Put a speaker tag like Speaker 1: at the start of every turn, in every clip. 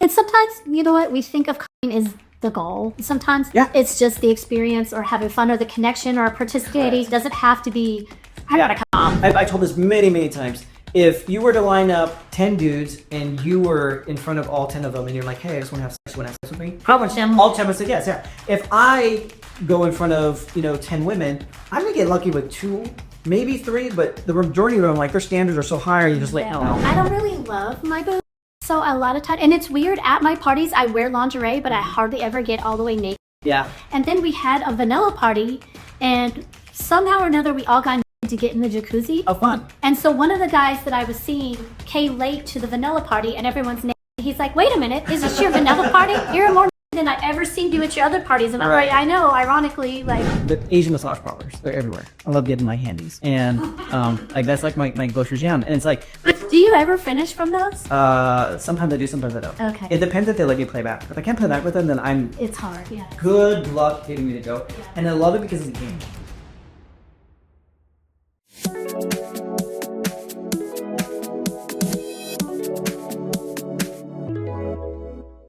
Speaker 1: And sometimes, you know what, we think of coming is the goal. Sometimes it's just the experience or having fun or the connection or participating. It doesn't have to be, I gotta come.
Speaker 2: I told this many times. If you were to line up 10 dudes and you were in front of all 10 of them and you're like, hey, I just want to have sex, you want to have sex with me?
Speaker 1: Probably
Speaker 2: all 10 would say yes, yeah. If I go in front of, 10 women, I'm going to get lucky with 2, maybe 3, but the majority of them, like, their standards are so high, you're just like, no.
Speaker 1: I don't really love my boobs. So a lot of times, and it's weird, at my parties, I wear lingerie, but I hardly ever get all the way naked.
Speaker 2: Yeah.
Speaker 1: And then we had a vanilla party, and somehow or another, we all got to get in the jacuzzi.
Speaker 2: Oh, fun.
Speaker 1: And so one of the guys that I was seeing came late to the vanilla party, and everyone's naked. He's like, wait a minute, is this your vanilla party? You're more than I ever seen you at your other parties. And I'm like, I know, ironically, like.
Speaker 2: The Asian massage parlors, they're everywhere. I love getting my handies. And like that's like my go-to jam. And it's like.
Speaker 1: Do you ever finish from those?
Speaker 2: Sometimes I do, sometimes I don't.
Speaker 1: Okay.
Speaker 2: It depends if they let me play back. If I can't play back with them, then
Speaker 1: It's hard, yeah.
Speaker 2: Good luck getting me to go. Yeah. And I love it because it's a game.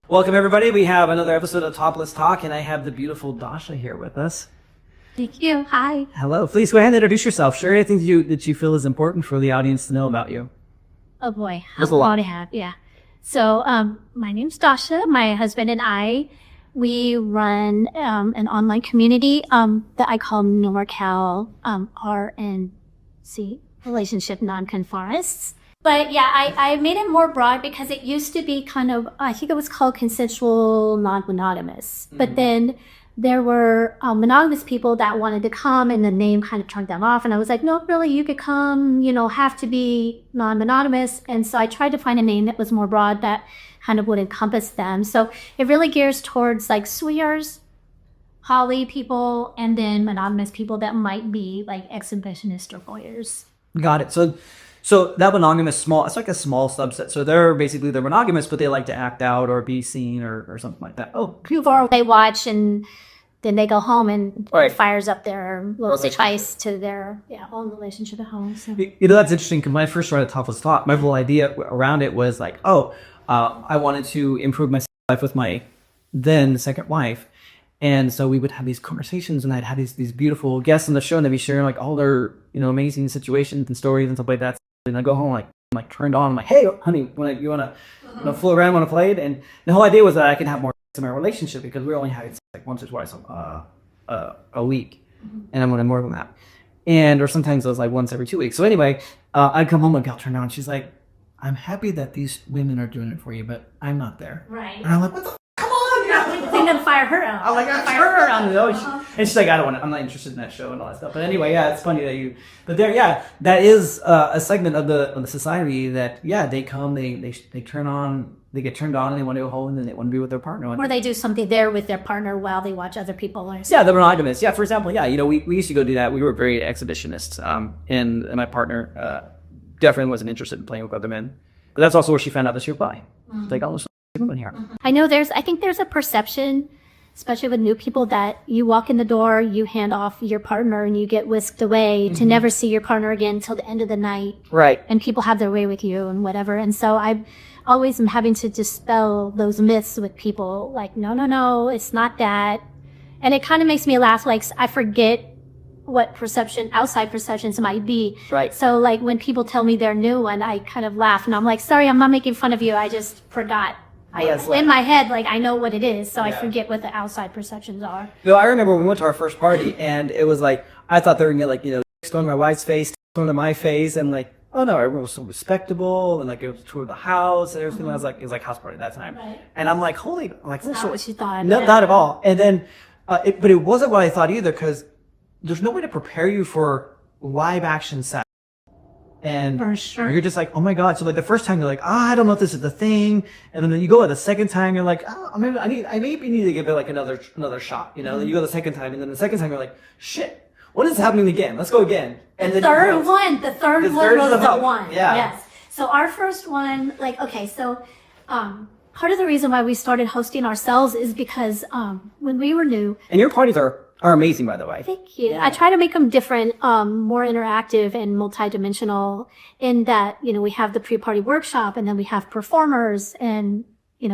Speaker 2: Welcome everybody. We have another episode of Topless Talk, and I have the beautiful Dasha here with us.
Speaker 1: Thank you. Hi.
Speaker 2: Hello. Please go ahead and introduce yourself. Share anything that you feel is important for the audience to know about you.
Speaker 1: Oh boy,
Speaker 2: There's a lot.
Speaker 1: I have. Yeah. So my name's Dasha. My husband and I, we run an online community that I call NorCal RNC, Relationship Nonconformists. But yeah, I made it more broad because it used to be kind of, I think it was called consensual non-monogamous. Mm-hmm. But then there were monogamous people that wanted to come, and the name kind of turned them off. And I was like, no, really, you could come, have to be non-monogamous. And so I tried to find a name that was more broad that kind of would encompass them. So it really gears towards like swingers, poly people, and then monogamous people that might be like exhibitionist or voyeurs. Got it.
Speaker 2: So that monogamous it's like a small subset. So they're monogamous, but they like to act out or be seen or something like that. Oh,
Speaker 1: they watch and then they go home and it fires up their little spice to their own relationship at home. So.
Speaker 2: That's interesting because when I first started Topless Talk, my whole idea around it was like, I wanted to improve my life with my then second wife. And so we would have these conversations, and I'd have these beautiful guests on the show, and they'd be sharing like all their amazing situations and stories and stuff like that. And I go home like turned on. I'm like, hey, honey, you want to fool around, want to play it? And the whole idea was that I could have more in my relationship because we were only having like once or twice a week, and I'm going to more than that. Or sometimes it was like once every 2 weeks. So anyway, I'd come home and I'll turn on. She's like, I'm happy that these women are doing it for you, but I'm not there.
Speaker 1: Right.
Speaker 2: And I'm like, what the? Come on,
Speaker 1: They're gonna fire her out.
Speaker 2: I'm like, fire her out. And she's like, I don't want it. I'm not interested in that show and all that stuff. But anyway, it's funny that you. But that is a segment of the society that they come, they turn on, they get turned on, and they want to go home, and then they want to be with their partner.
Speaker 1: Or they do something there with their partner while they watch other people. Or
Speaker 2: they're monogamous. Yeah, for example, we used to go do that. We were very exhibitionists, and my partner definitely wasn't interested in playing with other men. But that's also where she found out that she was bi. Mm-hmm. Like, oh, women here.
Speaker 1: Mm-hmm. I know I think there's a perception, especially with new people, that you walk in the door, you hand off your partner, and you get whisked away to never see your partner again until the end of the night.
Speaker 2: Right.
Speaker 1: And people have their way with you and whatever. And so I always am having to dispel those myths with people. Like, no, it's not that. And it kind of makes me laugh. Like, I forget what outside perceptions might be.
Speaker 2: Right.
Speaker 1: So like when people tell me they're new, and I kind of laugh, and I'm like, sorry, I'm not making fun of you. I just forgot. In my head, like, I know what it is, so I forget what the outside perceptions are.
Speaker 2: I remember when we went to our first party, and it was like, I thought they were going to get, thrown in my wife's face, thrown in my face, and like, oh no, everyone was so respectable, and like, it was tour of the house, and everything. It was like house party at that time. Right. And I'm like,
Speaker 1: that's not what you thought.
Speaker 2: No, not at all. And then, but it wasn't what I thought either, because there's no way to prepare you for live action sex. And
Speaker 1: for sure.
Speaker 2: You're just like, oh my God. So like the first time you're like, I don't know if this is the thing. And then you go the second time, you're like, I maybe need to give it like another shot. Then you go the second time, and then the second time you're like, shit, what is happening again? Let's go again. And
Speaker 1: the third one was the one.
Speaker 2: Yeah.
Speaker 1: Yes. So our first one, part of the reason why we started hosting ourselves is because when we were new.
Speaker 2: And your parties are amazing, by the way.
Speaker 1: Thank you. Yeah. I try to make them different, more interactive and multidimensional in that, we have the pre-party workshop, and then we have performers, and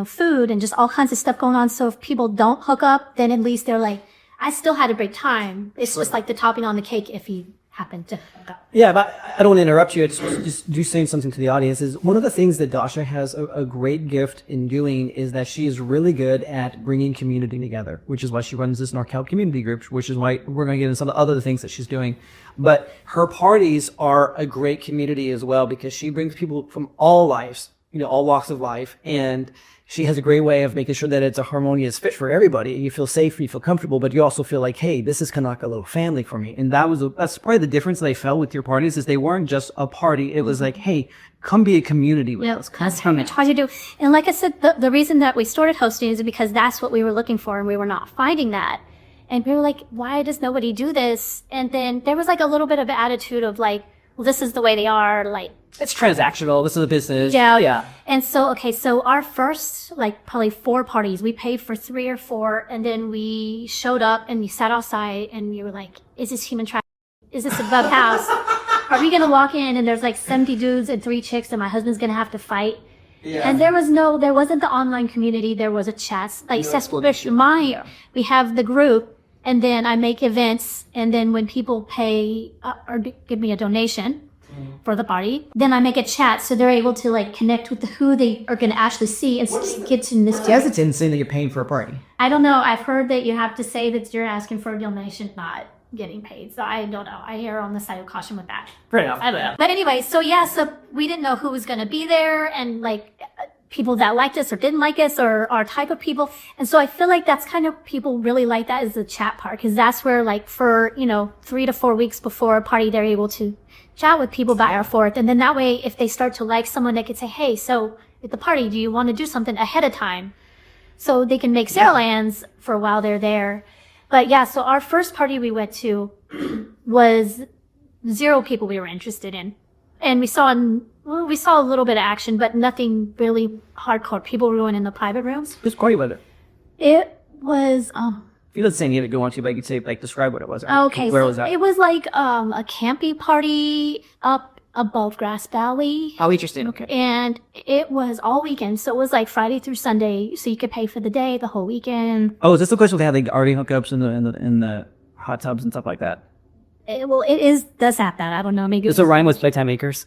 Speaker 1: food and just all kinds of stuff going on. So if people don't hook up, then at least they're like, I still had a great time. It's just like the topping on the cake if you happen to hook up.
Speaker 2: Yeah, but I don't want to interrupt you. It's just saying something to the audience is one of the things that Dasha has a great gift in doing is that she is really good at bringing community together, which is why she runs this NorCal community group, which is why we're going to get into some of the other things that she's doing. But her parties are a great community as well because she brings people from all lives, all walks of life, and she has a great way of making sure that it's a harmonious fit for everybody. You feel safe, you feel comfortable, but you also feel like, hey, this is kind of like a little family for me. And that's probably the difference that I felt with your parties is they weren't just a party. It was like, hey, come be a community with us.
Speaker 1: That's how much hard to do. And like I said, the reason that we started hosting is because that's what we were looking for, and we were not finding that. And we were like, why does nobody do this? And then there was like a little bit of attitude of like, well, this is the way they are, like,
Speaker 2: it's transactional. This is a business.
Speaker 1: Yeah. And so, so our first, probably 4 parties, we paid for 3 or 4, and then we showed up and we sat outside and we were like, is this human trafficking? Is this a bub house? Are we going to walk in and there's 70 dudes and 3 chicks and my husband's going to have to fight? Yeah. And there wasn't the online community. There was a chat. We have the group, and then I make events, and then when people pay or give me a donation for the party, then I make a chat so they're able to connect with who they are going to actually see and get to this.
Speaker 2: It's insane that you're paying for a party.
Speaker 1: I don't know. I've heard that you have to say that you're asking for a donation, not getting paid. So I don't know. I err on the side of caution with that.
Speaker 2: Fair enough.
Speaker 1: I don't know. But anyway, so we didn't know who was going to be there, and people that liked us or didn't like us or our type of people. And so I feel like that's kind of, people really like that is the chat part, because that's where for 3 to 4 weeks before a party, they're able to chat with people back and forth. And then that way, if they start to like someone, they could say, hey, so at the party, do you want to do something ahead of time? So they can make sale plans for a while they're there. But yeah, so our first party we went to was 0 people we were interested in. And we saw a little bit of action, but nothing really hardcore. People were going in the private rooms.
Speaker 2: Who's party was it?
Speaker 1: It was,
Speaker 2: If you don't say you need to go on to, but you could say, describe what it was.
Speaker 1: Okay.
Speaker 2: Where was that?
Speaker 1: It was a camping party up above Grass Valley.
Speaker 2: Oh, interesting. Okay.
Speaker 1: And it was all weekend. So it was Friday through Sunday. So you could pay for the day, the whole weekend.
Speaker 2: Oh, is this the place where they have the RV hookups in the hot tubs and stuff like that?
Speaker 1: It does have that. I don't know. Maybe
Speaker 2: Does it rhyme with Playtime Acres?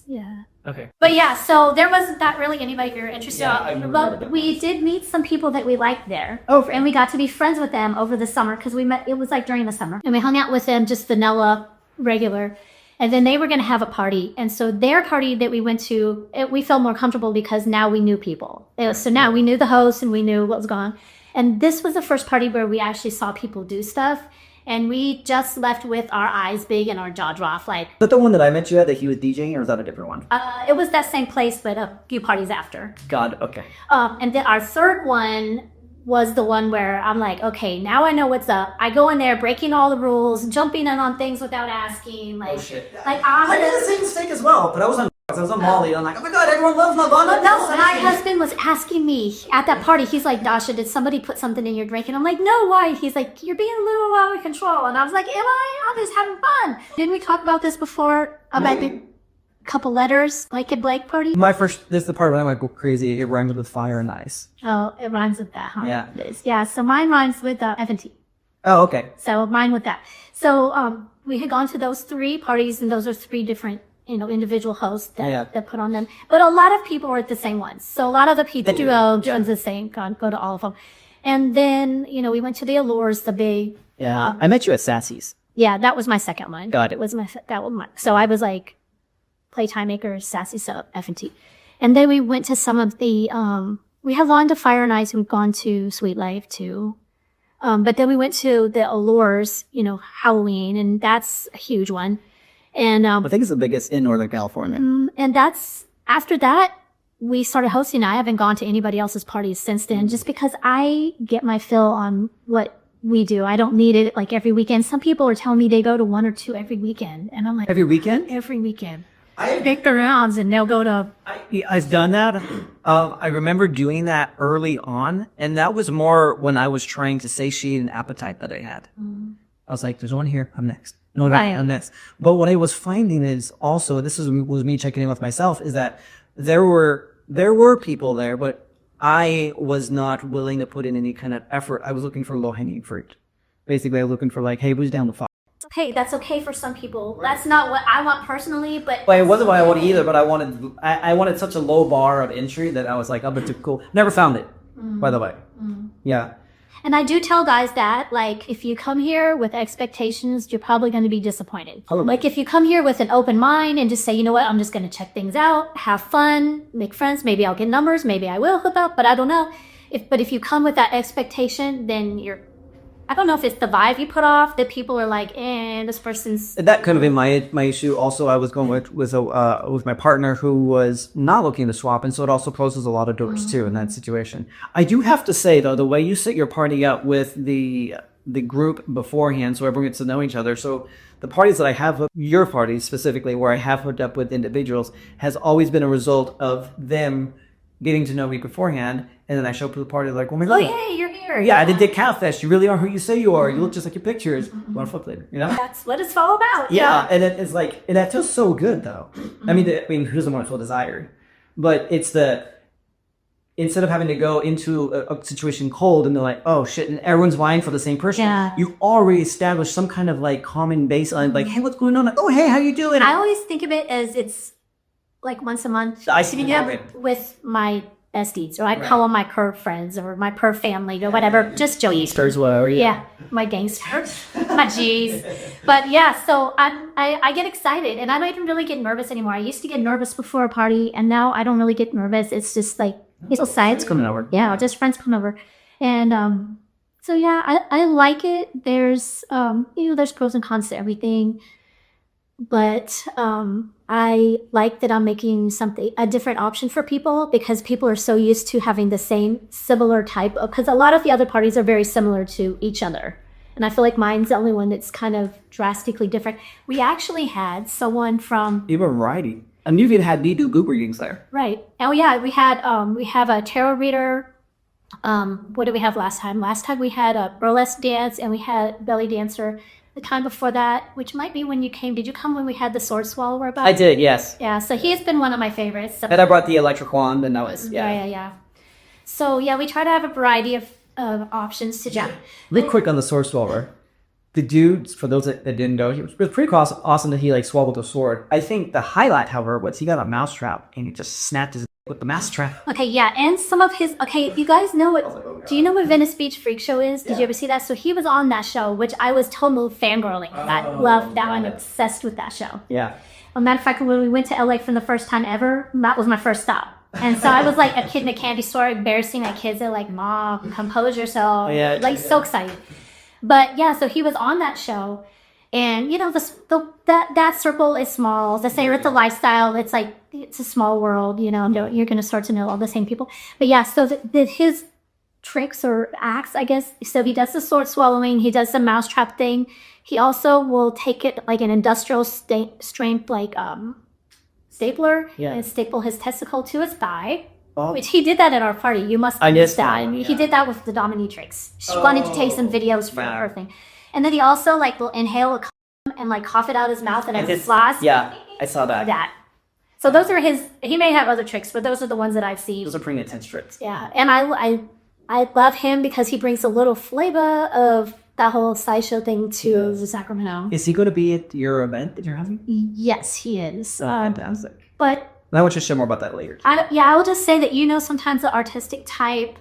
Speaker 1: Yeah.
Speaker 2: Okay.
Speaker 1: But yeah, so there wasn't that really anybody we were interested in. But
Speaker 2: that.
Speaker 1: we did meet some people that we liked there.
Speaker 2: Oh.
Speaker 1: And we got to be friends with them over the summer, because we met, it was during the summer. And we hung out with them, just vanilla, regular. And then they were going to have a party. And so their party that we went to, we felt more comfortable because now we knew people. So now we knew the host and we knew what was going on. And this was the first party where we actually saw people do stuff. And we just left with our eyes big and our jaw dropped.
Speaker 2: Is that the one that I met you at that he was DJing, or was that a different one?
Speaker 1: It was that same place, but a few parties after.
Speaker 2: God, okay.
Speaker 1: And then our third one was the one where I'm like, okay, now I know what's up. I go in there breaking all the rules, jumping in on things without asking.
Speaker 2: Oh, shit.
Speaker 1: I
Speaker 2: did the same mistake as well, but I was on Molly. I'm like, oh my God, everyone loves my bun.
Speaker 1: No, my husband was asking me at that party. He's like, Dasha, did somebody put something in your drink? And I'm like, no, why? He's like, you're being a little out of control. And I was like, am I? I'm just having fun. Didn't we talk about this before? About the couple letters, like a Blake party?
Speaker 2: This is the part where I might go crazy. It rhymes with fire and ice.
Speaker 1: Oh, it rhymes with that, huh?
Speaker 2: Yeah.
Speaker 1: It is. Yeah, so mine rhymes with F&T.
Speaker 2: Oh, okay.
Speaker 1: So mine with that. So we had gone to those 3 parties, and those are 3 different individual hosts that put on them. But a lot of people were at the same ones. So a lot of the people joined the same, go to all of them. And then, we went to the Allures, the big.
Speaker 2: Yeah. I met you at Sassy's.
Speaker 1: Yeah, that was my second one.
Speaker 2: Got it.
Speaker 1: That was my, so I was Playtime Acres, Sassy Sub, F&T. And then we went to some of the, we have gone to Fire Nights, we've gone to Sweet Life too. But then we went to the Allures, Halloween, and that's a huge one. And
Speaker 2: I think it's the biggest in Northern California.
Speaker 1: And after that, we started hosting. I haven't gone to anybody else's parties since then, just because I get my fill on what we do. I don't need it every weekend. Some people are telling me they go to 1 or 2 every weekend. And I'm like,
Speaker 2: every weekend?
Speaker 1: Every weekend. I pick the rounds and they'll go to.
Speaker 2: I've done that. I remember doing that early on. And that was more when I was trying to satiate an appetite that I had. I was like, there's one here. I'm next. No, I'm next. But what I was finding is also, was me checking in with myself, is that there were people there, but I was not willing to put in any kind of effort. I was looking for low-hanging fruit. Basically, I was looking for like, hey, who's down to fuck?
Speaker 1: Okay, that's okay for some people. That's not what I want personally, but
Speaker 2: Well, it wasn't what I wanted either, but I wanted such a low bar of entry that I was like, I'm too cool. Never found it, by the way. Yeah.
Speaker 1: and I do tell guys that, like, if you come here with expectations, you're probably going to be disappointed.
Speaker 2: Probably.
Speaker 1: Like, if you come here with an open mind and just say, you know what, I'm just going to check things out, have fun, make friends, maybe I'll get numbers, maybe I will hook up, but I don't know. But if you come with that expectation, then I don't know if it's the vibe you put off that people are like, this person's.
Speaker 2: That could have been my issue. Also, I was going with my partner who was not looking to swap, and so it also closes a lot of doors too in that situation. I do have to say though, the way you set your party up with the group beforehand, so everyone gets to know each other. So the parties that I have, your parties specifically, where I have hooked up with individuals, has always been a result of them getting to know me beforehand, and then I show up to the party like, oh my god,
Speaker 1: Hey, you're here.
Speaker 2: yeah, I did Catfish. You really are who you say you are. You look just like your pictures. Want to fuck later? You know?
Speaker 1: That's what it's all about.
Speaker 2: Yeah, and it's like, and that feels so good though. I mean, who doesn't want to feel desired? But it's instead of having to go into a situation cold and they're like, oh shit, and everyone's vying for the same person.
Speaker 1: Yeah.
Speaker 2: You already established some kind of like common baseline, like, hey, what's going on? Like, oh, hey, how you doing?
Speaker 1: I always think of it as it's like once a month.
Speaker 2: I see
Speaker 1: with my besties, or I call them my perv friends or my perv family or whatever, just Joey's. Yeah, my gangsters, my G's. But yeah, so I get excited and I don't even really get nervous anymore. I used to get nervous before a party and now I don't really get nervous. It's just like, it's sides
Speaker 2: coming over.
Speaker 1: Yeah, just friends come over. And so yeah, I like it. There's there's pros and cons to everything. But I like that I'm making a different option for people, because people are so used to having the same similar type of, because a lot of the other parties are very similar to each other. And I feel like mine's the only one that's kind of drastically different. We actually had someone from...
Speaker 2: You have a variety. And you've even had me do group readings there.
Speaker 1: Right. Oh yeah, we have a tarot reader. What did we have last time? Last time we had a burlesque dance and we had belly dancer. The time before that, which might be when you came. Did you come when we had the sword swallower about?
Speaker 2: I did, yes.
Speaker 1: Yeah, so he's been one of my favorites. So.
Speaker 2: And I brought the electric wand, and that was,
Speaker 1: Yeah. So yeah, we try to have a variety of options to do.
Speaker 2: Real quick on the sword swallower. The dude, for those that didn't know, it was pretty awesome that he like swallowed the sword. I think the highlight, however, was he got a mousetrap and he just snapped his with the mousetrap.
Speaker 1: Okay, yeah, and some of his. Okay, you guys know what? Do you know what Venice Beach Freak Show is? Did you ever see that? So he was on that show, which I was total fangirling. I love that. I'm obsessed with that show.
Speaker 2: Yeah.
Speaker 1: As a matter of fact, when we went to LA for the first time ever, that was my first stop. And so I was like a kid in a candy store, embarrassing my kids. They're like, "Mom, compose yourself." Like so excited. But yeah, so he was on that show, and that circle is small. The same with the lifestyle. It's like it's a small world. You're going to start to know all the same people. But yeah, so his tricks or acts, I guess. So he does the sword swallowing. He does the mousetrap thing. He also will take it like an industrial strength, like stapler, and staple his testicle to his thigh. Oh. Which he did that at our party. You must understand. He did that with the dominatrix. She wanted to take some videos for her thing. And then he also like will inhale a condom and like cough it out his mouth and it floss.
Speaker 2: Yeah, I saw that.
Speaker 1: So those are he may have other tricks, but those are the ones that I've seen.
Speaker 2: Those are pretty intense tricks.
Speaker 1: Yeah. And I love him because he brings a little flavor of that whole sideshow thing to the Sacramento.
Speaker 2: Is he going to be at your event that you're having?
Speaker 1: Yes, he is.
Speaker 2: Fantastic.
Speaker 1: But
Speaker 2: I want you to share more about that later.
Speaker 1: I will just say that, sometimes the artistic type,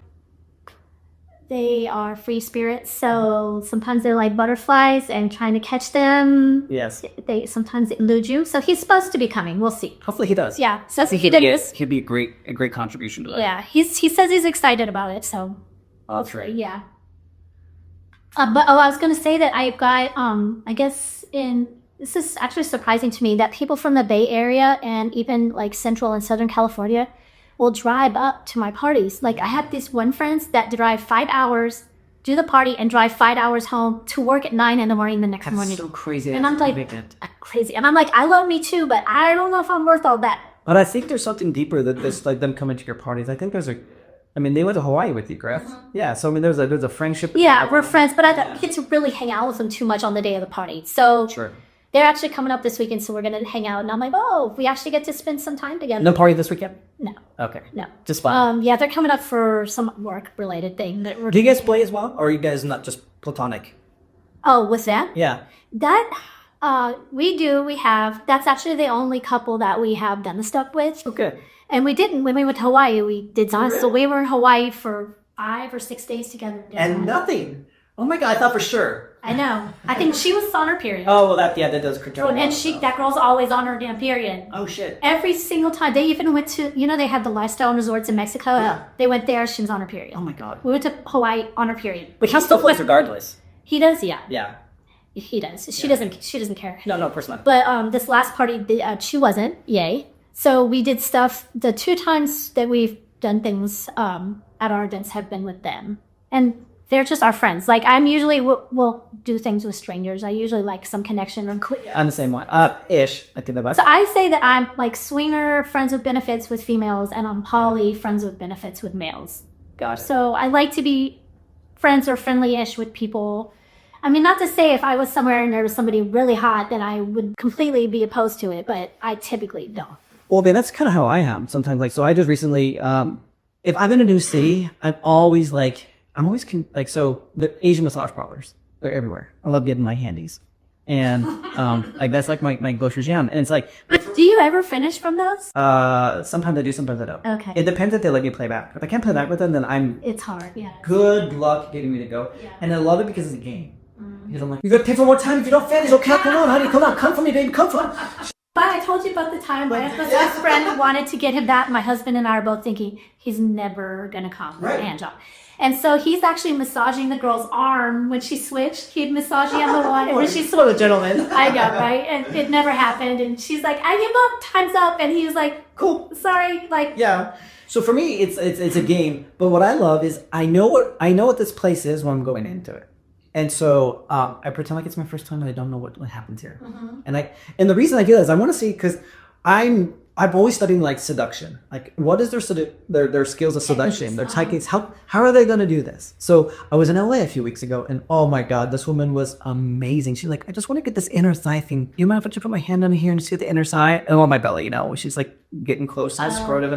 Speaker 1: they are free spirits. So sometimes they're like butterflies and trying to catch them.
Speaker 2: Yes.
Speaker 1: They sometimes elude you. So he's supposed to be coming. We'll see.
Speaker 2: Hopefully he does.
Speaker 1: Yeah. So
Speaker 2: he'd be a great contribution to that.
Speaker 1: Yeah. He says he's excited about it. So.
Speaker 2: Oh, that's right.
Speaker 1: Yeah. But I was going to say that I got, I guess this is actually surprising to me that people from the Bay Area and even like Central and Southern California will drive up to my parties. Like I had these one friends that drive 5 hours, do the party and drive 5 hours home to work at 9 a.m. the next morning.
Speaker 2: That's so crazy.
Speaker 1: And I'm like, crazy. And I'm like, I love me too, but I don't know if I'm worth all that.
Speaker 2: But I think there's something deeper that this like them coming to your parties. I think they went to Hawaii with you, correct? Mm-hmm. Yeah, so there's a friendship.
Speaker 1: Yeah, we're friends, but I don't get to really hang out with them too much on the day of the party. So
Speaker 2: sure.
Speaker 1: They're actually coming up this weekend, so we're gonna hang out. And I'm like, oh, we actually get to spend some time together.
Speaker 2: No party this weekend?
Speaker 1: No.
Speaker 2: Okay.
Speaker 1: No.
Speaker 2: Just fun.
Speaker 1: Yeah, they're coming up for some work-related thing. That we're
Speaker 2: Do you guys play as well? Or are you guys not just platonic?
Speaker 1: Oh, what's that?
Speaker 2: Yeah.
Speaker 1: That, we do. We have. That's actually the only couple that we have done the stuff with.
Speaker 2: Okay.
Speaker 1: And we didn't. When we went to Hawaii, we did not. So we were in Hawaii for 5 or 6 days together.
Speaker 2: And nothing. Oh my God, I thought for sure.
Speaker 1: I know. I think she was on her period.
Speaker 2: Oh, well, that does control.
Speaker 1: And that girl's always on her damn period.
Speaker 2: Oh, shit.
Speaker 1: Every single time. They even went to, they have the lifestyle resorts in Mexico.
Speaker 2: Yeah.
Speaker 1: They went there. She was on her period.
Speaker 2: Oh my God.
Speaker 1: We went to Hawaii on her period.
Speaker 2: But he still plays regardless.
Speaker 1: He does, yeah.
Speaker 2: Yeah.
Speaker 1: He does. She doesn't care.
Speaker 2: No, of course not.
Speaker 1: But this last party, she wasn't. Yay. So we did stuff. The 2 times that we've done things at our events have been with them. And they're just our friends. Like, I'm usually, we'll do things with strangers. I usually like some connection.
Speaker 2: I'm the same one. Ish. I think that's.
Speaker 1: So I say that I'm like swinger, friends with benefits with females, and I'm poly, friends with benefits with males.
Speaker 2: Got it.
Speaker 1: So I like to be friends or friendly-ish with people. I mean, not to say if I was somewhere and there was somebody really hot, then I would completely be opposed to it, but I typically don't.
Speaker 2: Well, then that's kind of how I am sometimes. Like, so I just recently, if I'm in a new city, so the Asian massage parlors, they're everywhere. I love getting my handies. And, like, that's like my go-to jam. And it's like,
Speaker 1: Do you ever finish from those?
Speaker 2: sometimes I do, sometimes I don't.
Speaker 1: Okay.
Speaker 2: It depends if they let me play back. If I can't play back with them, then
Speaker 1: It's hard, yeah.
Speaker 2: good luck getting me to go.
Speaker 1: Yeah.
Speaker 2: And I love it because it's a game. Because I'm like, you gotta pay for more time if you don't finish. Okay, come on, honey, come for me, baby, come for me.
Speaker 1: But I told you about the time my best friend wanted to get him that. My husband and I are both thinking he's never gonna come.
Speaker 2: Right.
Speaker 1: Hand job. And so he's actually massaging the girl's arm when she switched. He'd massage the other one, and when she switched,
Speaker 2: What a gentleman.
Speaker 1: I know, right? And it never happened. And she's like, "I give up. Time's up." And he was like,
Speaker 2: Cool.
Speaker 1: "Sorry." Like,
Speaker 2: Yeah. So for me, it's a game. But what I love is I know what this place is when I'm going into it. And so I pretend like it's my first time and I don't know what happens here. And the reason I do that is I want to see, because I'm always studying like seduction. Like, what is their skills of seduction, their techniques? How are they going to do this? So I was in LA a few weeks ago, and oh my God, this woman was amazing. She's like, I just want to get this inner thigh thing. You mind if I just put my hand on here and see the inner thigh and on my belly? She's like getting close to the scrotum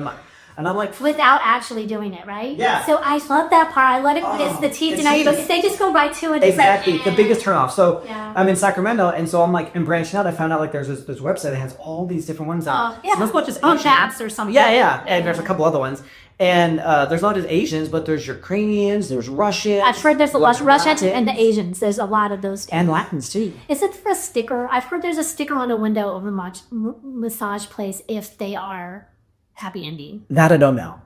Speaker 2: and I'm like,
Speaker 1: without actually doing it, right?
Speaker 2: Yeah.
Speaker 1: So I love that part. I love it when it's the teeth, and they just go right to it. It's
Speaker 2: exactly,
Speaker 1: like,
Speaker 2: the biggest turnoff. So
Speaker 1: Yeah.
Speaker 2: I'm in Sacramento, and so I'm like, and branching out, I found out like there's this website that has all these different ones out.
Speaker 1: Yeah.
Speaker 2: So it's not just
Speaker 1: on
Speaker 2: Asian.
Speaker 1: apps or something.
Speaker 2: Yeah, and there's a couple other ones. And there's not just Asians, but there's Ukrainians, there's Russians.
Speaker 1: I've heard there's a lot of Russians and the Asians. There's a lot of those too.
Speaker 2: And Latins too.
Speaker 1: Is it for a sticker? I've heard there's a sticker on a window of a massage place if they are happy ending.
Speaker 2: That I don't know.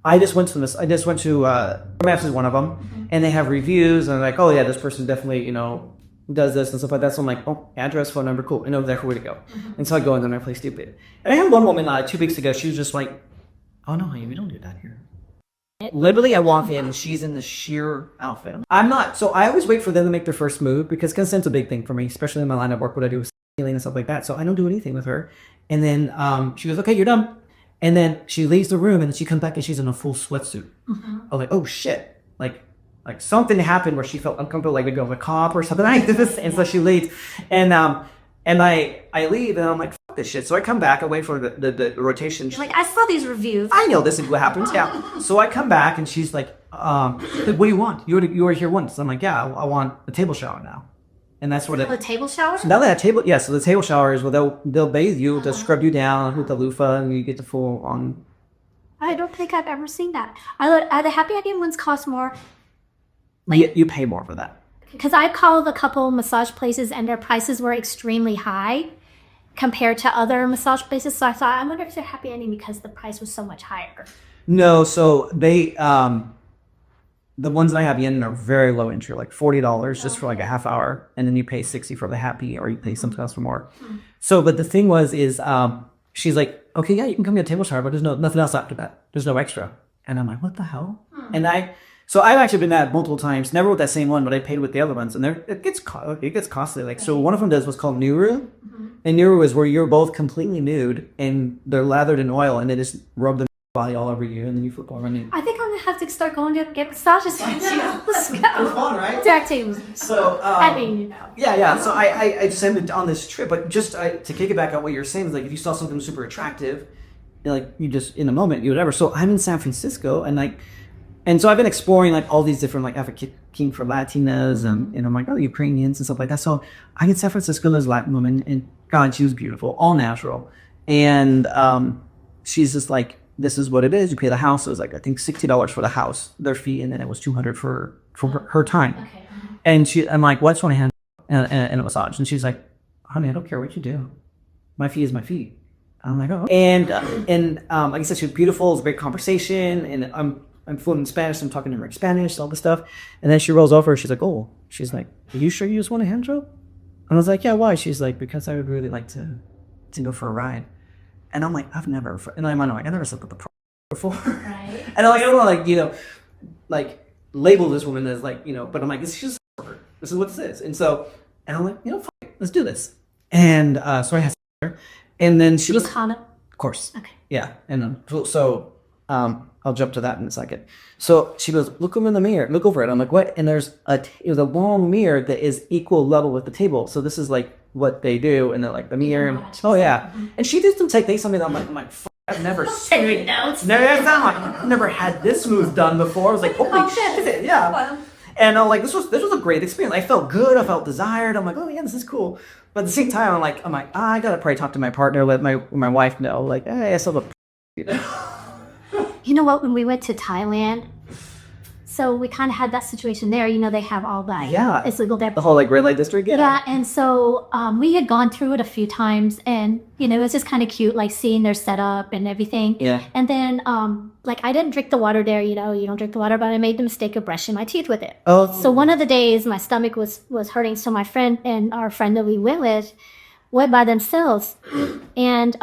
Speaker 2: I just went to Maps is one of them, and they have reviews, and they're like, oh yeah, this person definitely, does this and stuff like that. So I'm like, oh, address, phone number, cool. I know exactly where to go. And so I go in there and I play stupid. And I had one woman 2 weeks ago, she was just like, oh no, honey, we don't do that here. Literally, I walk in and she's in the sheer outfit. I'm not, so I always wait for them to make their first move, because consent's a big thing for me, especially in my line of work, what I do with healing and stuff like that. So I don't do anything with her. And then she goes, okay, you're done. And then she leaves the room, and she comes back and she's in a full sweatsuit. I'm like, oh shit. Like something happened where she felt uncomfortable, like we go with a cop or something like this. And so she leaves. And I leave, and I'm like, fuck this shit. So I come back, I wait for the rotation.
Speaker 1: Like, I saw these reviews.
Speaker 2: I know this is what happens. Yeah. So I come back, and she's like, what do you want? You were here once. I'm like, yeah, I want a table shower now. And that's what
Speaker 1: A table shower?
Speaker 2: So now that table, yeah. So the table shower is where they'll bathe you, they'll scrub you down with the loofah, and you get the full on.
Speaker 1: I don't think I've ever seen that. The happy ending ones cost more.
Speaker 2: You pay more for that.
Speaker 1: Because I called a couple massage places and their prices were extremely high compared to other massage places. So I thought, I wonder if they're happy ending because the price was so much higher.
Speaker 2: No, so they the ones that I have in are very low entry, like $40 just for like a half hour, and then you pay $60 for the happy, or you pay something else for more. So, but the thing is she's like, okay, yeah, you can come get a table shower, but there's nothing else after that. There's no extra. And I'm like, what the hell? And so I've actually been at multiple times, never with that same one, but I paid with the other ones, and it gets costly. Like, so one of them does what's called Nuru, and Nuru is where you're both completely nude and they're lathered in oil, and they just rub the body all over you, and then you flip over and
Speaker 1: I think I'm gonna have to start going to get massages. Let's go.
Speaker 2: It was fun, right?
Speaker 1: Tag team.
Speaker 2: So,
Speaker 1: I mean, you know.
Speaker 2: yeah. So I just ended on this trip, but just to kick it back on what you're saying is like if you saw something super attractive, like you just in the moment, you whatever. So I'm in San Francisco and so I've been exploring like all these different like advocating for Latinas and I'm like, oh, Ukrainians and stuff like that. So I'm in San Francisco, there's a Latin woman and God, she was beautiful, all natural. And she's just like, this is what it is. You pay the house. It was like, I think $60 for the house, their fee. And then it was $200 for her time. Okay. And I'm like, well, I just want a hand and a massage. And she's like, honey, I don't care what you do. My fee is my fee. I'm like, oh. And like I said, she was beautiful. It was a great conversation. And I'm fluent in Spanish. I'm talking to her in Spanish, all this stuff. And then she rolls over. She's like, oh. She's like, are you sure you just want a hand job? And I was like, yeah, why? She's like, because I would really like to go for a ride. And I'm like, I've never slept with the pro before. Right. And I'm like, I don't want to like label this woman as like, but I'm like, this is what this is. And I'm like, fine, let's do this. And so I had her. And then she was
Speaker 1: Hana?
Speaker 2: Of course.
Speaker 1: Okay.
Speaker 2: Yeah. And I'll jump to that in a second. So she goes, look over in the mirror. Look over it. I'm like, what? And it was a long mirror that is equal level with the table. So this is like what they do. And they're like the mirror. And, oh, yeah. And she did some techniques on me that I'm like, I've never seen it. I've never had this move done before. I was like, holy shit. Yeah. Wow. And I'm like, this was a great experience. I felt good. I felt desired. I'm like, oh, yeah, this is cool. But at the same time, I'm like, I got to probably talk to my partner, let my wife know. Like, hey, I saw the...
Speaker 1: You know what? When we went to Thailand, so we kind of had that situation there. They have all that.
Speaker 2: Yeah.
Speaker 1: It's legal there.
Speaker 2: The whole red light district.
Speaker 1: Yeah. And so we had gone through it a few times, and it was just kind of cute, like seeing their setup and everything.
Speaker 2: Yeah.
Speaker 1: And then I didn't drink the water there. You don't drink the water, but I made the mistake of brushing my teeth with it.
Speaker 2: Oh.
Speaker 1: So one of the days my stomach was hurting. So my friend and our friend that we went with went by themselves, and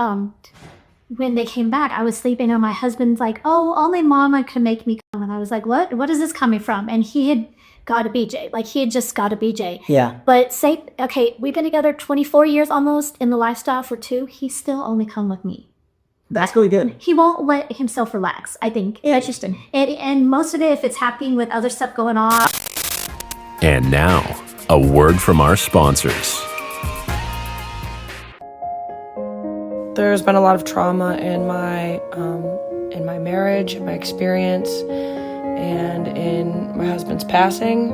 Speaker 1: when they came back, I was sleeping, and my husband's like, oh, only mama could make me come. And I was like, what is this coming from? And he had got a BJ. Like, he had just got a BJ.
Speaker 2: Yeah.
Speaker 1: But we've been together 24 years almost in the lifestyle for 2. He still only come with me.
Speaker 2: That's really good.
Speaker 1: He won't let himself relax, I think.
Speaker 2: Yeah, interesting.
Speaker 1: And most of it, if it's happening with other stuff going on.
Speaker 3: And now, a word from our sponsors.
Speaker 4: There's been a lot of trauma in my marriage, in my experience, and in my husband's passing.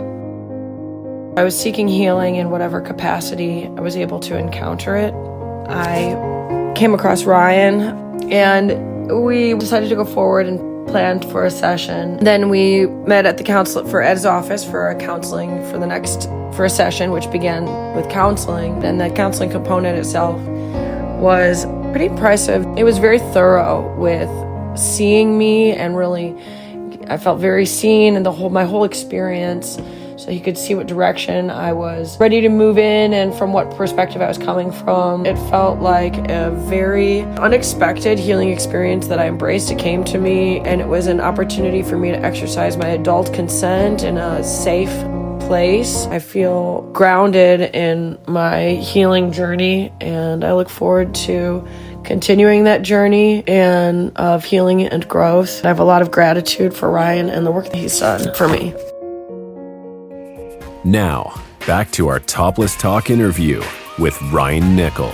Speaker 4: I was seeking healing in whatever capacity I was able to encounter it. I came across Ryan, and we decided to go forward and planned for a session. Then we met at the counselor for Ed's office for a counseling for a session, which began with counseling. And the counseling component itself was pretty impressive. It was very thorough with seeing me, and really I felt very seen in my whole experience, so he could see what direction I was ready to move in and from what perspective I was coming from. It felt like a very unexpected healing experience that I embraced. It came to me, and it was an opportunity for me to exercise my adult consent in a safe place. I feel grounded in my healing journey, and I look forward to continuing that journey and of healing and growth. I have a lot of gratitude for Ryan and the work that he's done for me.
Speaker 3: Now, back to our Topless Talk interview with Ryan Nickel.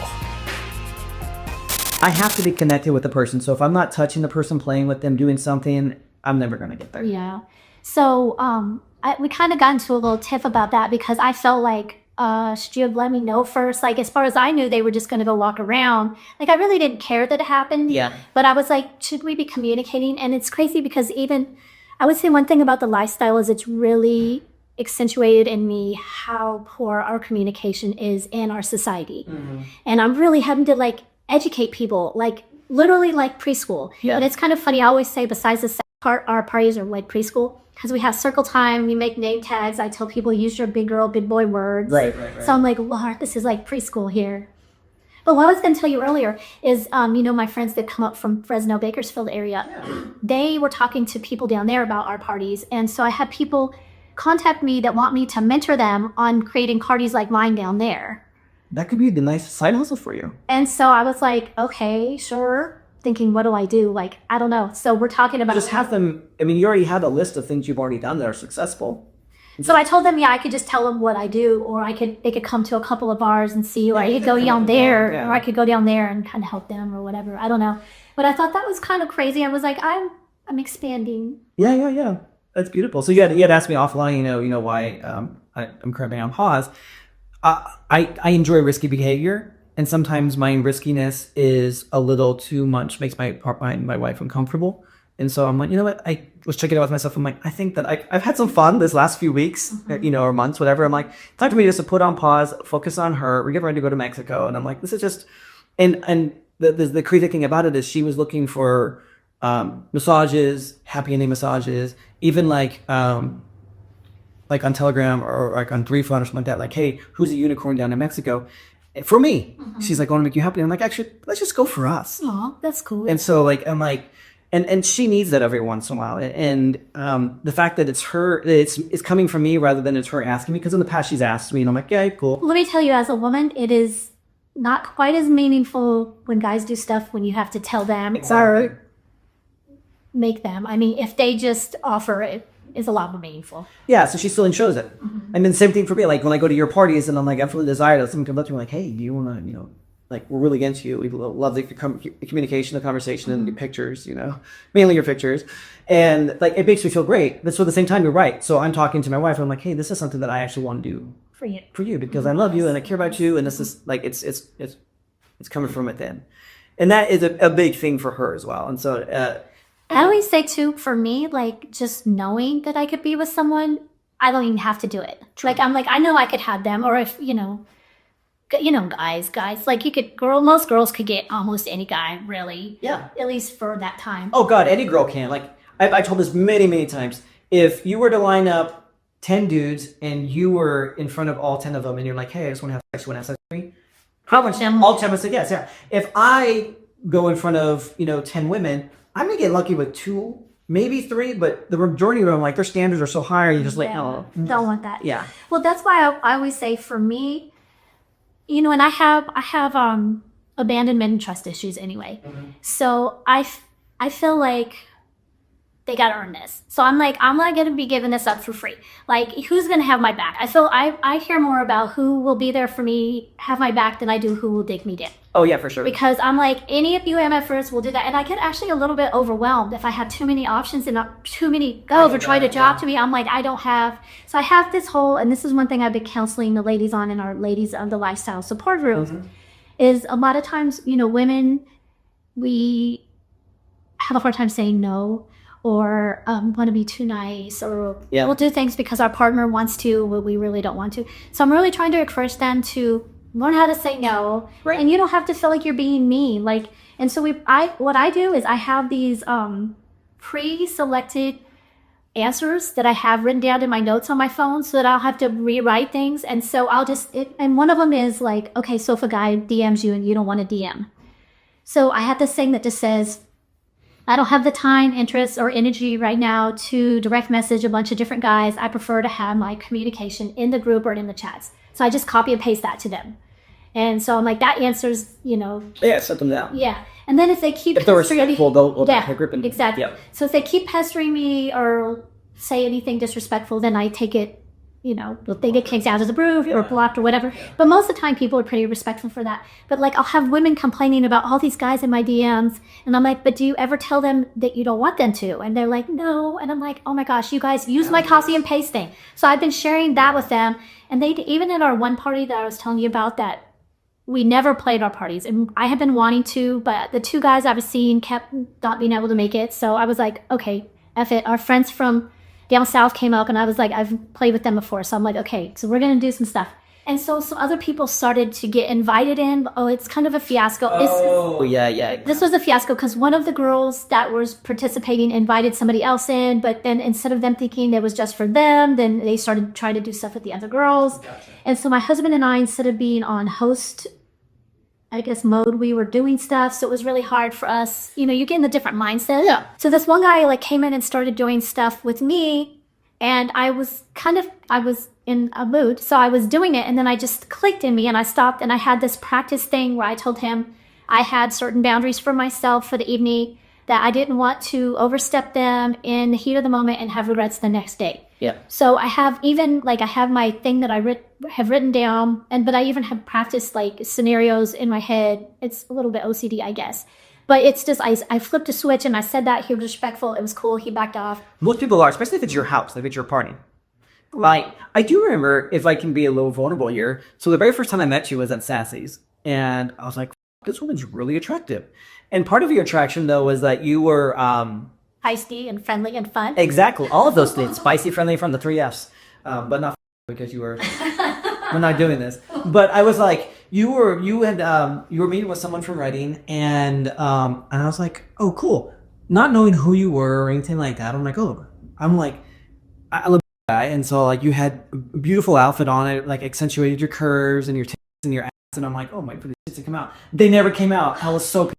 Speaker 2: I have to be connected with the person. So if I'm not touching the person, playing with them, doing something, I'm never going to get there.
Speaker 1: Yeah. So we kind of got into a little tiff about that, because I felt like should you have let me know first? Like, as far as I knew, they were just going to go walk around. Like, I really didn't care that it happened.
Speaker 2: Yeah.
Speaker 1: But I was like, should we be communicating? And it's crazy because I would say one thing about the lifestyle is it's really accentuated in me how poor our communication is in our society. Mm-hmm. And I'm really having to educate people, literally like preschool. Yeah. And it's kind of funny. I always say, besides the sex part, our parties are like preschool. Because we have circle time, we make name tags. I tell people, use your big girl, big boy words. Right. So I'm like, Lord, this is like preschool here. But what I was going to tell you earlier is, my friends that come up from Fresno, Bakersfield area, they were talking to people down there about our parties. And so I had people contact me that want me to mentor them on creating parties like mine down there.
Speaker 2: That could be the nice side hustle for you.
Speaker 1: And so I was like, okay, sure. thinking, what do I do? Like, I don't know. So we're talking about
Speaker 2: Just have them. I mean, you already had a list of things you've already done that are successful.
Speaker 1: So I told them, yeah, I could just tell them what I do, or they could come to a couple of bars and see, or I could go down there, or I could go down there and kind of help them or whatever. I don't know. But I thought that was kind of crazy. I was like, I'm expanding.
Speaker 2: Yeah. That's beautiful. So you had asked me offline, why I'm currently on pause. I enjoy risky behavior, and sometimes my riskiness is a little too much, makes my wife uncomfortable. And so I'm like, you know what? I was checking it out with myself. I'm like, I think that I've had some fun this last few weeks, or months, whatever. I'm like, time for me just to put on pause, focus on her. We're getting ready to go to Mexico. And I'm like, this is just, and the crazy thing about it is she was looking for massages, happy ending massages, even like on Telegram or like on 3Fun or something like that. Like, hey, who's a unicorn down in Mexico? For me, she's like, I want to make you happy. And I'm like, actually, let's just go for us.
Speaker 1: Oh, that's cool.
Speaker 2: And so like, I'm like, and she needs that every once in a while. And the fact that it's coming from me rather than it's her asking me, because in the past she's asked me and I'm like, yeah, cool.
Speaker 1: Let me tell you, as a woman, it is not quite as meaningful when guys do stuff when you have to tell them or make them. I mean, if they just offer it, is a lot more meaningful.
Speaker 2: Yeah, so she still shows it. And then same thing for me. Like when I go to your parties and I'm like, I'm feeling desired, someone comes up to me like, hey, do you want to, like, we're really into you. We love the communication, the conversation, and the pictures, mainly your pictures. And like, it makes me feel great. But so at the same time, you're right. So I'm talking to my wife and I'm like, hey, this is something that I actually want to do for you because I love you and I care about you. And this is like, it's coming from within. And that is a big thing for her as well. And so,
Speaker 1: I always say too, for me, like just knowing that I could be with someone, I don't even have to do it. True. Like, I'm like, I know I could have them, or if, guys, like most girls could get almost any guy, really. Yeah. At least for that time.
Speaker 2: Oh God, any girl can. Like, I told this many, many times. If you were to line up 10 dudes and you were in front of all 10 of them and you're like, hey, I just want to have sex, you want to have sex with me? How much? All 10 would say yes, yeah. If I go in front of, 10 women, I'm going to get lucky with 2, maybe 3, but the majority of them, like, their standards are so high, you're just like, oh.
Speaker 1: Don't want that.
Speaker 2: Yeah.
Speaker 1: Well, that's why I always say for me, and I have abandonment and trust issues anyway. So I feel like they got to earn this. So I'm like, I'm not going to be giving this up for free. Like, who's going to have my back? I hear more about who will be there for me, have my back, than I do who will dig me down.
Speaker 2: Oh, yeah, for sure.
Speaker 1: Because I'm like, any of you MFers will do that. And I get actually a little bit overwhelmed if I have too many options and not too many girls are trying to job to me. I'm like, I don't have. So I have this whole, and this is one thing I've been counseling the ladies on in our Ladies of the Lifestyle support group, is a lot of times, women, we have a hard time saying no, or want to be too nice, or we'll do things because our partner wants to, but we really don't want to. So I'm really trying to encourage them to learn how to say no, and you don't have to feel like you're being mean. Like, and so what I do is I have these pre-selected answers that I have written down in my notes on my phone, so that I'll have to rewrite things. And so I'll and one of them is like, okay, so if a guy DMs you and you don't want to DM, so I have this thing that just says, I don't have the time, interest, or energy right now to direct message a bunch of different guys. I prefer to have my communication in the group or in the chats. So I just copy and paste that to them. And so I'm like, that answers,
Speaker 2: Yeah, set them down.
Speaker 1: Yeah. And then if they keep
Speaker 2: if they're respectful, they'll group and,
Speaker 1: exactly. Yep. So if they keep pestering me or say anything disrespectful, then I take it, they get kicked out of the group or blocked or whatever. But most of the time, people are pretty respectful for that. But like, I'll have women complaining about all these guys in my DMs, and I'm like, but do you ever tell them that you don't want them to? And they're like, no. And I'm like, oh my gosh, you guys use my copy and paste thing. So I've been sharing that with them, and they even in our one party that I was telling you about, that we never played our parties, and I have been wanting to, but the 2 guys I was seeing kept not being able to make it. So I was like, okay, F it. Our friends from down south came up, and I was like, I've played with them before. So I'm like, okay, so we're going to do some stuff. And so other people started to get invited in. Oh, it's kind of a fiasco.
Speaker 2: Yeah.
Speaker 1: This was a fiasco because one of the girls that was participating invited somebody else in, but then instead of them thinking it was just for them, then they started trying to do stuff with the other girls. Gotcha. And so my husband and I, instead of being on host, mode, we were doing stuff. So it was really hard for us. You get in a different mindset. Yeah. So this one guy came in and started doing stuff with me, and I was in a mood. So I was doing it, and then I just clicked in me, and I stopped, and I had this practice thing where I told him, I had certain boundaries for myself for the evening that I didn't want to overstep them in the heat of the moment and have regrets the next day.
Speaker 2: Yeah.
Speaker 1: So I have I have my thing that I have written down, but I even have practiced like scenarios in my head. It's a little bit OCD, I guess. But it's just, I flipped a switch and I said that. He was respectful. It was cool. He backed off.
Speaker 2: Most people are, especially if it's your house, like if it's your party. Like, I do remember, if I can be a little vulnerable here. So the very first time I met you was at Sassy's. And I was like, this woman's really attractive. And part of your attraction, though, was that you were...
Speaker 1: feisty and friendly and fun.
Speaker 2: Exactly. All of those things. Spicy, friendly, from the 3 Fs. But not because you were... we're not doing this. But I was like, you were meeting with someone from Reading, and I was like, oh, cool. Not knowing who you were or anything like that, I love guy, and so like you had a beautiful outfit on it, like accentuated your curves and your tits and your ass, and I'm like, oh my, for the tits to come out. They never came out. I was so pissed.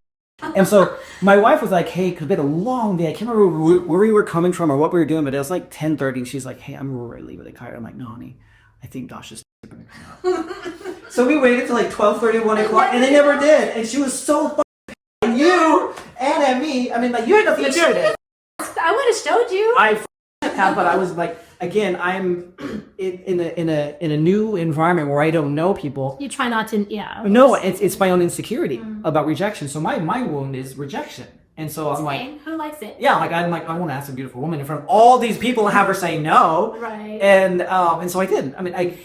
Speaker 2: And so my wife was like, hey, because we had a long day. I can't remember where we were coming from or what we were doing, but it was like 10:30, and she's like, hey, I'm really, really tired. I'm like, no, honey, I think Dasha's gonna come out. So we waited till like 12:30, 1 o'clock, and they never did. And she was so fucking at you and at me. I mean, like, you had nothing to do with it.
Speaker 1: I would have showed you.
Speaker 2: I have, but I was like, again, I'm in a new environment where I don't know people.
Speaker 1: You try not to, yeah.
Speaker 2: No, it's my own insecurity about rejection. So my wound is rejection, and so I'm like,
Speaker 1: who likes it?
Speaker 2: yeah, like I'm like, I want to ask a beautiful woman in front of all these people and have her say no,
Speaker 1: right?
Speaker 2: And so I did. I mean,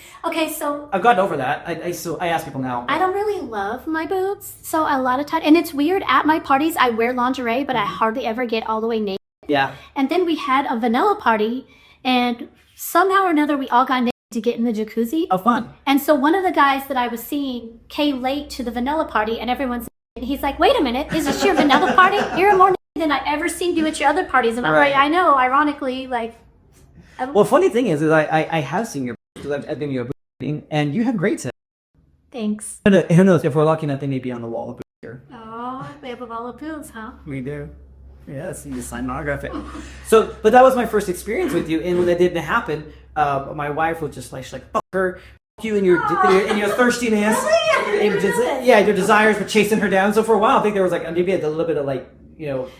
Speaker 1: so
Speaker 2: I've gotten over that. I ask people now.
Speaker 1: I don't really love my boobs, so a lot of times, and it's weird, at my parties I wear lingerie, but I hardly ever get all the way naked.
Speaker 2: Yeah.
Speaker 1: And then we had a vanilla party, and somehow or another we all got naked to get in the jacuzzi.
Speaker 2: Oh, fun.
Speaker 1: And so one of the guys that I was seeing came late to the vanilla party, and everyone's, and he's like, wait a minute, is this your vanilla party? You're more naked than I ever seen you at your other parties. And I'm
Speaker 2: right.
Speaker 1: like, I know, ironically, like.
Speaker 2: Well, funny thing is I have seen your, because I've been your meeting, and you have great sex.
Speaker 1: Thanks.
Speaker 2: Who knows, if we're lucky enough, they may be on the wall of here.
Speaker 1: Oh, we have a wall of boobs, huh?
Speaker 2: We do. Yes, you sign an autograph it. So, but that was my first experience with you, and when that didn't happen, my wife was just like, she's like, fuck her, fuck you and your thirstiness, your desires were chasing her down. So for a while, I think there was like maybe a little bit of like,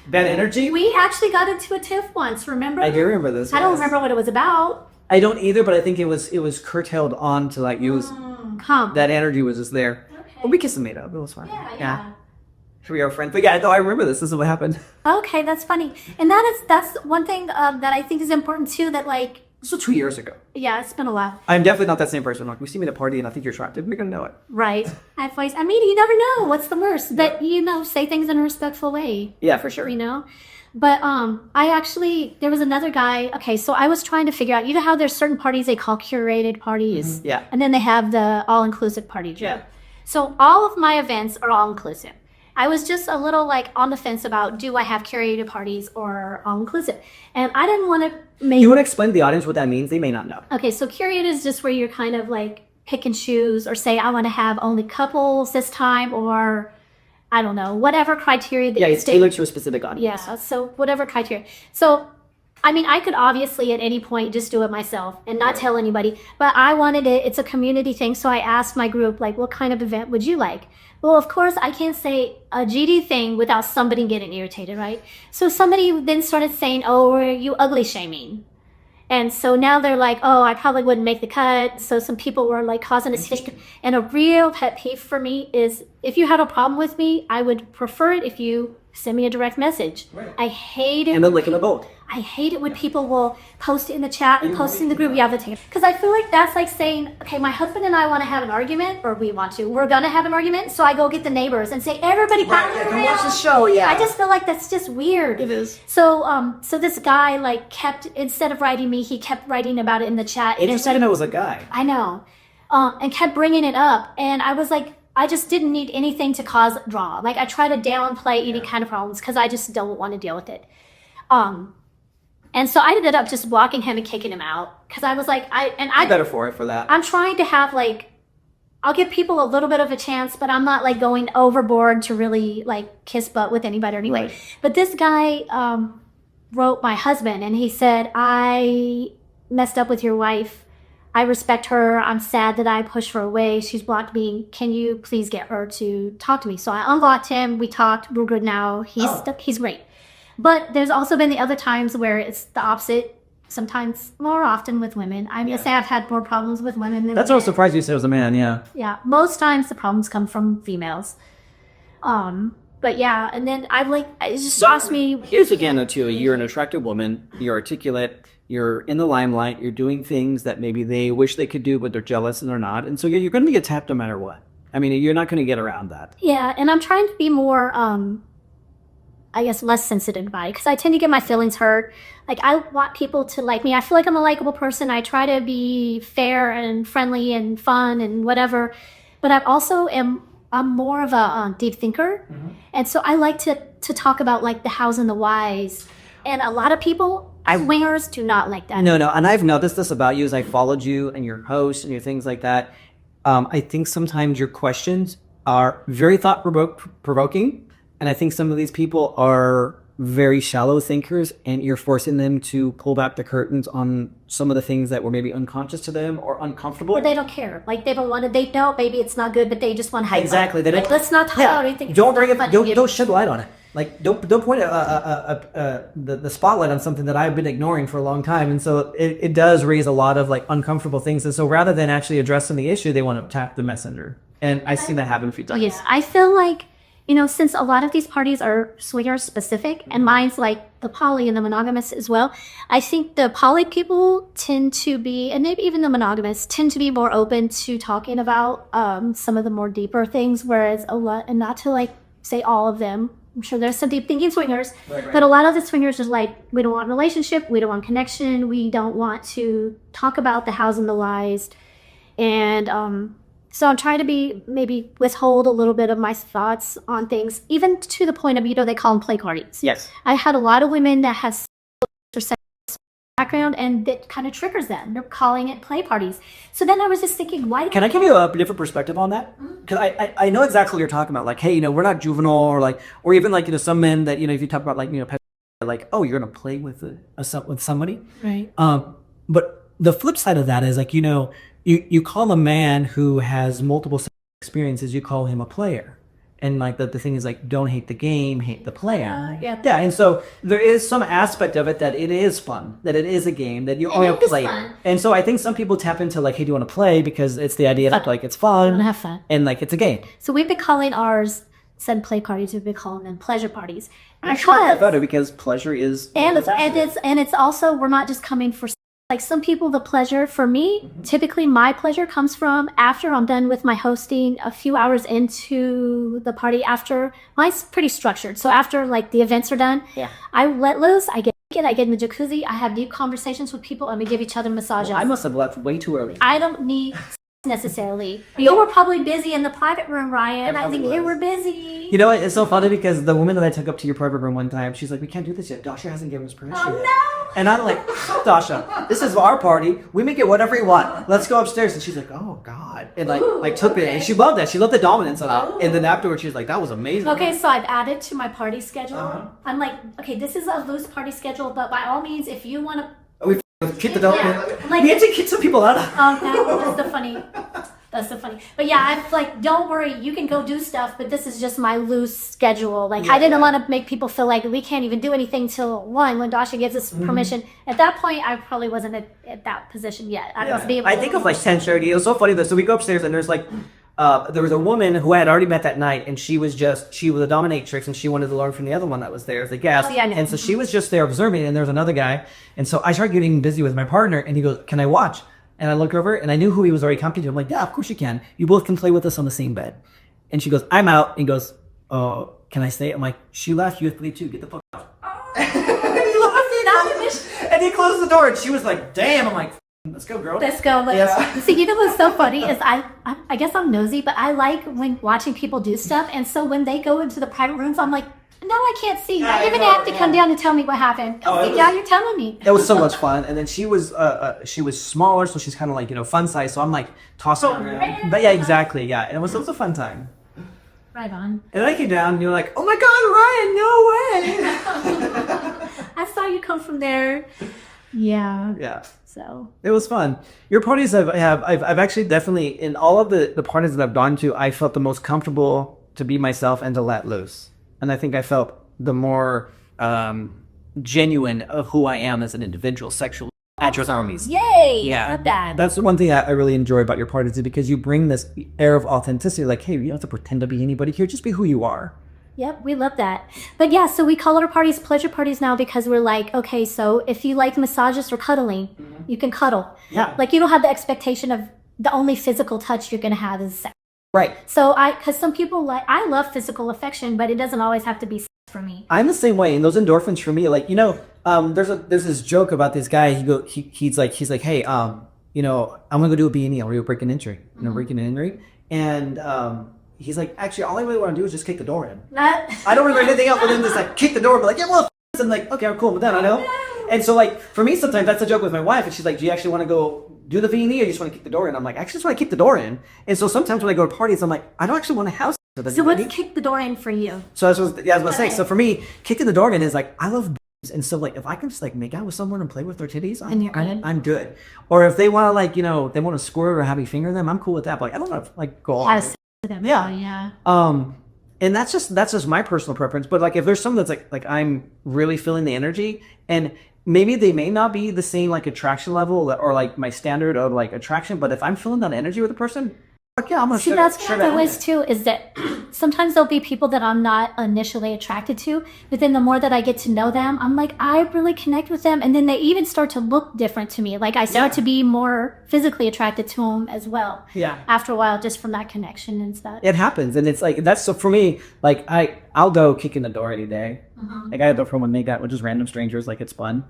Speaker 2: bad energy.
Speaker 1: We actually got into a tiff once, remember?
Speaker 2: I do remember this.
Speaker 1: I don't remember what it was about.
Speaker 2: I don't either, but I think it was curtailed on to like use. That energy was just there.
Speaker 1: Okay.
Speaker 2: Well, we kissed and made up. It was fine.
Speaker 1: Yeah.
Speaker 2: We are friends. But yeah, no, I remember this. This is what happened.
Speaker 1: Okay, that's funny. And that's one thing that I think is important too, that like...
Speaker 2: This was 2 years ago.
Speaker 1: Yeah, it's been a while.
Speaker 2: I'm definitely not that same person. Like, we see me at a party and I think you're attractive. We're going to know it.
Speaker 1: Right. I mean, you never know. What's the worst? That, say things in a respectful way.
Speaker 2: Yeah, for sure.
Speaker 1: But there was another guy. Okay, so I was trying to figure out, how there's certain parties they call curated parties.
Speaker 2: Mm-hmm. Yeah.
Speaker 1: And then they have the all-inclusive party. Yeah. So all of my events are all-inclusive. I was just a little like on the fence about, do I have curated parties or all-inclusive? And I didn't want to make...
Speaker 2: You want to explain to the audience what that means? They may not know.
Speaker 1: Okay, so curated is just where you're kind of like pick and choose, or say, I want to have only couples this time, or I don't know, whatever criteria.
Speaker 2: Yeah, it's tailored to a specific audience.
Speaker 1: Yeah, so whatever criteria. So, I mean, I could obviously at any point just do it myself and not tell anybody, but I wanted it. It's a community thing, so I asked my group, like, what kind of event would you like? Well, of course, I can't say a GD thing without somebody getting irritated, right? So somebody then started saying, oh, are you ugly shaming? And so now they're like, oh, I probably wouldn't make the cut. So some people were like causing a situation. And a real pet peeve for me is, if you had a problem with me, I would prefer it if you send me a direct message. Right. I hate it.
Speaker 2: And the link in the boat.
Speaker 1: I hate it when people will post it in the chat and post it in the group. Yeah, because I feel like that's like saying, okay, my husband and I want to have an argument, or we're going to have an argument. So I go get the neighbors and say, everybody,
Speaker 2: come watch the show. Yeah.
Speaker 1: I just feel like that's just weird.
Speaker 2: It is.
Speaker 1: So, so this guy like kept, instead of writing me, he kept writing about it in the chat.
Speaker 2: Interesting to know it was a guy.
Speaker 1: I know. And kept bringing it up. And I was like, I just didn't need anything to cause drama. Like, I try to downplay any kind of problems because I just don't want to deal with it. And so I ended up just blocking him and kicking him out because I was like, I'm
Speaker 2: better for it for that.
Speaker 1: I'm trying to have like, I'll give people a little bit of a chance, but I'm not like going overboard to really like kiss butt with anybody or anyway. Right. But this guy wrote my husband and he said, I messed up with your wife. I respect her. I'm sad that I pushed her away. She's blocked me. Can you please get her to talk to me? So I unblocked him. We talked. We're good now. He's great. But there's also been the other times where it's the opposite. Sometimes more often with women. I'm gonna say I've had more problems with women than
Speaker 2: That's what I was surprised you said it was a man. Yeah.
Speaker 1: Yeah, most times the problems come from females. But yeah, and then it just cost me.
Speaker 2: Here's again, too. You're an attractive woman. You're articulate. You're in the limelight. You're doing things that maybe they wish they could do, but they're jealous and they're not. And so you're going to get tapped no matter what. I mean, you're not going to get around that.
Speaker 1: Yeah, and I'm trying to be more, I guess, less sensitive about it because I tend to get my feelings hurt. Like, I want people to like me. I feel like I'm a likable person. I try to be fair and friendly and fun and whatever. But I'm more of a deep thinker. Mm-hmm. And so I like to talk about, like, the hows and the whys. And a lot of people, swingers, do not like that.
Speaker 2: No. And I've noticed this about you as I followed you and your host and your things like that. I think sometimes your questions are very thought-provoking. And I think some of these people are very shallow thinkers, and you're forcing them to pull back the curtains on some of the things that were maybe unconscious to them or uncomfortable.
Speaker 1: Or they don't care. Like, they know maybe it's not good, but they just want to hype
Speaker 2: exactly.
Speaker 1: They don't, let's not talk about anything.
Speaker 2: Don't bring it. Don't shed light on it. Like, don't point the spotlight on something that I've been ignoring for a long time, and so it does raise a lot of, like, uncomfortable things. And so rather than actually addressing the issue, they want to tap the messenger. And I've seen that happen a few times.
Speaker 1: Yes, I feel like, since a lot of these parties are swinger specific, and mine's like the poly and the monogamous as well, I think the poly people tend to be, and maybe even the monogamous, tend to be more open to talking about some of the more deeper things, whereas a lot, and not to, like, say all of them, I'm sure there's some deep thinking swingers, right. But a lot of the swingers are like, we don't want relationship, we don't want connection, we don't want to talk about the hows and the whys, and so I'm trying to maybe withhold a little bit of my thoughts on things, even to the point of, they call them play parties.
Speaker 2: Yes.
Speaker 1: I had a lot of women that has sex background, and that kind of triggers them. They're calling it play parties. So then I was just thinking, why?
Speaker 2: Can I give you a different perspective on that? Because I know exactly what you're talking about. Like, hey, we're not juvenile, or even like, some men that, if you talk about, like, like, oh, you're going to play with somebody.
Speaker 1: Right.
Speaker 2: But the flip side of that is, like, you call a man who has multiple experiences, you call him a player. And, like, the thing is, like, don't hate the game, hate the player.
Speaker 1: Yeah.
Speaker 2: Yeah, and so there is some aspect of it that it is fun, that it is a game, that you only have to play. And so I think some people tap into, like, hey, do you want to play? Because it's the idea that, like, it's fun.
Speaker 1: Want to have fun.
Speaker 2: And, like, it's a game.
Speaker 1: So we've been calling ours, instead of play parties, we've been calling them pleasure parties.
Speaker 2: Actually, that's better because pleasure is...
Speaker 1: And it's also, we're not just coming for... Like, some people, the pleasure, for me, typically my pleasure comes from after I'm done with my hosting, a few hours into the party. After, mine's pretty structured. So after, like, the events are done, I let loose, I get in the jacuzzi, I have deep conversations with people, and we give each other massages.
Speaker 2: I must have left way too early.
Speaker 1: I don't need necessarily. You were probably busy in the private room, Ryan. I think you were busy.
Speaker 2: You know what? It's so funny because the woman that I took up to your private room one time, she's like, we can't do this yet. Dasha hasn't given us permission yet.
Speaker 1: No!
Speaker 2: And I'm like, Dasha, this is our party. We make it whatever you want. Let's go upstairs. And she's like, oh, God. And like took it. And she loved that. She loved the dominance of it. And then afterwards, she was like, that was amazing.
Speaker 1: Okay, so I've added to my party schedule. I'm like, okay, this is a loose party schedule, but by all means, if you want to...
Speaker 2: Keep the dog. Like, we had to get some people out of.
Speaker 1: That's the funny. But yeah, I'm like, don't worry, you can go do stuff, but this is just my loose schedule. Like, I didn't want to make people feel like we can't even do anything till 1 when Dasha gives us permission. At that point, I probably wasn't at that position yet.
Speaker 2: I think of like 10:30. It was so funny though. So we go upstairs and there's like, there was a woman who I had already met that night, and she was a dominatrix, and she wanted to learn from the other one that was there as a guest.
Speaker 1: Oh, yeah, I know.
Speaker 2: And so she was just there observing, and there was another guy. And so I started getting busy with my partner, and he goes, can I watch? And I look over, and I knew who he was already coming to. I'm like, yeah, of course you can. You both can play with us on the same bed. And she goes, I'm out. And he goes, oh, can I stay? I'm like, she left. You have to leave too. Get the fuck out. And he closed the door, and she was like, damn. I'm like, let's go, girl.
Speaker 1: Let's go. See, you know what's so funny is I guess I'm nosy, but I like when watching people do stuff. And so when they go into the private rooms, I'm like, no, I can't see. You're going to have to come down and tell me what happened. You're telling me.
Speaker 2: It was so much fun. And then she was smaller, so she's kind of like, fun size. So I'm like tossing her around. But yeah, exactly. Yeah. And it was a fun time.
Speaker 1: Right on.
Speaker 2: And then I came down and you're like, oh my God, Ryan, no way.
Speaker 1: I saw you come from there. Yeah.
Speaker 2: Yeah.
Speaker 1: So
Speaker 2: It was fun. Your parties, I've actually definitely, in all of the parties that I've gone to, I felt the most comfortable to be myself and to let loose. And I think I felt the more genuine of who I am as an individual, sexually, at your armies.
Speaker 1: yay!
Speaker 2: Yeah,
Speaker 1: Love that.
Speaker 2: that's the one thing I really enjoy about your parties is because you bring this air of authenticity. Like, hey, you don't have to pretend to be anybody here. Just be who you are.
Speaker 1: Yep, we love that. But yeah, so we call our parties pleasure parties now because we're like, okay, so if you like massages or cuddling, you can cuddle.
Speaker 2: Yeah.
Speaker 1: Like you don't have the expectation of the only physical touch you're gonna have is sex.
Speaker 2: Right.
Speaker 1: So because some people I love physical affection, but it doesn't always have to be sex for me.
Speaker 2: I'm the same way, and those endorphins for me, like there's this joke about this guy. He's like, hey, I'm gonna go do a B&E. I'm gonna break an injury, breaking an injury, and he's like, actually, all I really want to do is just kick the door in. I don't remember anything else, but then just like kick the door, but like, yeah, well, I'm like, okay, I'm cool, but then I know. And so like for me, sometimes that's a joke with my wife, and she's like, do you actually want to go do the V&E, or you just want to kick the door in? I'm like, I actually just want to kick the door in. And so sometimes when I go to parties, I'm like, I don't actually want to house.
Speaker 1: So what's kick the door in for you?
Speaker 2: So I was gonna say. So for me, kicking the door in is like I love boobs, and so like if I can just like make out with someone and play with their titties, I'm good. Or if they want to like they want to squirt or have me finger them, I'm cool with that. But like I don't want to like go all. Yeah.
Speaker 1: Yeah.
Speaker 2: And that's just my personal preference. But like if there's someone that's like I'm really feeling the energy, and maybe they may not be the same like attraction level or like my standard of like attraction, but if I'm feeling that energy with a person. Yeah, I'm gonna
Speaker 1: See, that's what I've always too, is that sometimes there'll be people that I'm not initially attracted to, but then the more that I get to know them, I'm like, I really connect with them. And then they even start to look different to me. Like I start to be more physically attracted to them as well.
Speaker 2: Yeah.
Speaker 1: After a while, just from that connection and stuff.
Speaker 2: It happens. And it's like, that's so for me, like I'll go kicking the door any day. Like I had the from make that with just random strangers, like it's fun.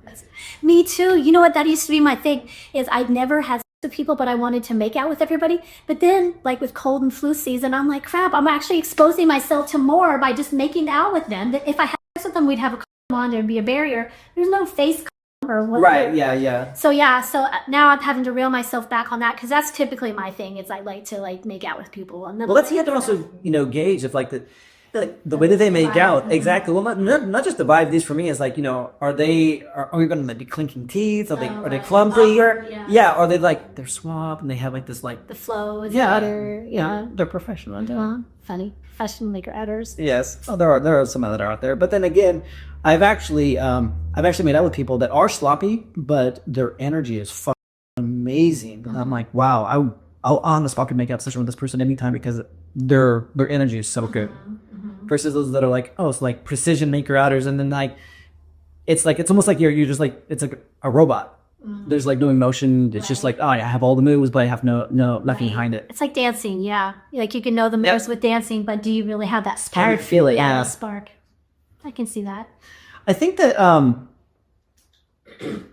Speaker 1: Me too. You know what? That used to be my thing is I'd never had with people, but I wanted to make out with everybody. But then like with cold and flu season, I'm like, crap, I'm actually exposing myself to more by just making out with them. That if I had sex with them, we'd have a condom on, there'd be a barrier. There's no face condom or whatever.
Speaker 2: Right, yeah.
Speaker 1: So now I'm having to reel myself back on that because that's typically my thing is I like to like make out with people. And then
Speaker 2: well, you have to also, gauge if like the way that they make out. Exactly. Well, not just the vibe. This for me is like, are we going to be clinking teeth? Are they clumpy? Are they like they're suave and they have like this like
Speaker 1: the flow is
Speaker 2: yeah
Speaker 1: better.
Speaker 2: Yeah, they're professional.
Speaker 1: Funny fashion maker udders.
Speaker 2: Yes. Oh, there are some that are out there, but then again, I've actually made out with people that are sloppy, but their energy is fucking amazing. And I'm like, wow, I'll on the spot could make out session with this person anytime because their energy is so good. Versus those that are like, it's like precision maker outers, and then like it's almost like you're just like it's like a robot. There's like no emotion. It's just like, I have all the moves, but I have no nothing behind it.
Speaker 1: It's like dancing, yeah. Like you can know the moves with dancing, but do you really have that spark?
Speaker 2: How do you feel it? Yeah,
Speaker 1: spark. I can see that.
Speaker 2: I think that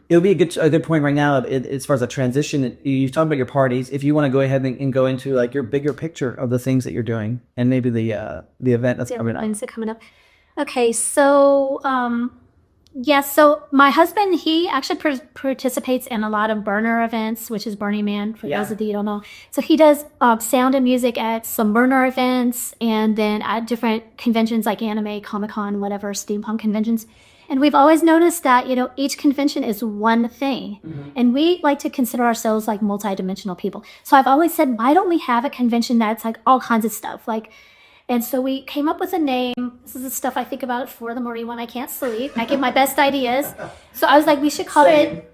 Speaker 2: it would be a good point right now as far as a transition. You talked about your parties. If you want to go ahead and go into like your bigger picture of the things that you're doing and maybe the event that's coming up.
Speaker 1: Okay, so so my husband, he actually participates in a lot of burner events, which is Burning Man for those of you who don't know. So he does sound and music at some burner events and then at different conventions like anime, Comic-Con, whatever, steampunk conventions. And we've always noticed that, each convention is one thing. And we like to consider ourselves like multidimensional people. So I've always said, why don't we have a convention that's like all kinds of stuff? And so we came up with a name. This is the stuff I think about at 4 a.m. when I can't sleep. I get my best ideas. So I was like, we should call it,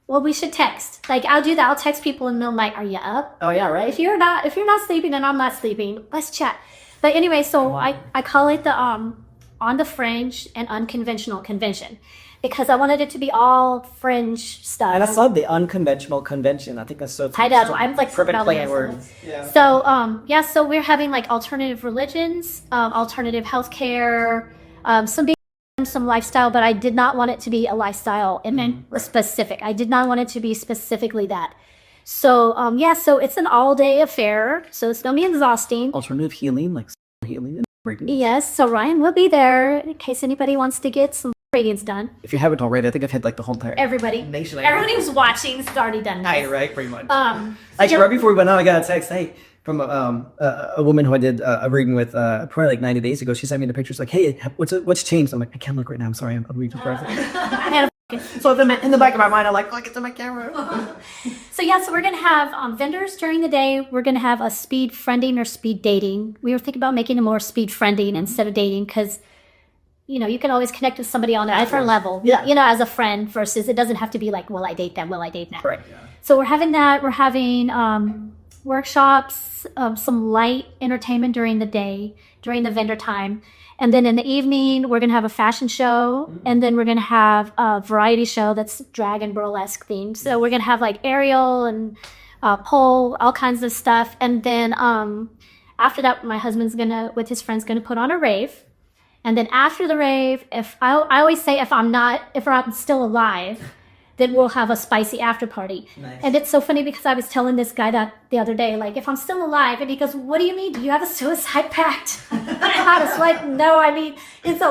Speaker 1: we should text. Like I'll do that. I'll text people in the middle of the night, are you up?
Speaker 2: Oh yeah, right.
Speaker 1: If you're not sleeping and I'm not sleeping, let's chat. But anyway, so I call it the On the Fringe and Unconventional Convention because I wanted it to be all fringe stuff.
Speaker 2: And I love the unconventional convention. I think that's so
Speaker 1: I'm like
Speaker 2: perfect play on words.
Speaker 1: Yeah. So so we're having like alternative religions, alternative healthcare, some lifestyle, but I did not want it to be a lifestyle specific. I did not want it to be specifically that. So so it's an all-day affair. So it's gonna be exhausting.
Speaker 2: Alternative healing, like healing.
Speaker 1: Yes, so Ryan will be there in case anybody wants to get some readings done.
Speaker 2: If you haven't already, I think I've had like the whole entire nation.
Speaker 1: Everybody who's watching has already done that.
Speaker 2: Right, pretty much. Actually, right before we went on, I got a text, from a woman who I did a reading with probably like 90 days ago. She sent me the pictures like, hey, what's changed? I'm like, I can't look right now. I'm sorry, I'm reading for
Speaker 1: I had a
Speaker 2: So in the back of my mind, I'm like, oh, get to my camera.
Speaker 1: So yeah, so we're gonna have vendors during the day. We're gonna have a speed friending or speed dating. We were thinking about making it more speed friending instead of dating because, you know, you can always connect with somebody on a different level.
Speaker 2: Yeah.
Speaker 1: You know, as a friend versus it doesn't have to be like, will I date them? Will I date them?
Speaker 2: Right.
Speaker 1: So we're having that. We're having workshops, some light entertainment during the day, during the vendor time. And then in the evening, we're going to have a fashion show. And then we're going to have a variety show that's drag and burlesque themed. So we're going to have like aerial and pole, all kinds of stuff. And then after that, my husband's going to, with his friends, going to put on a rave. And then after the rave, if I always say if I'm still alive, then we'll have a spicy after party.
Speaker 2: Nice.
Speaker 1: And it's so funny because I was telling this guy that the other day, like, if I'm still alive, and he goes, what do you mean? Do you have a suicide pact? I was like, no, I mean, it's a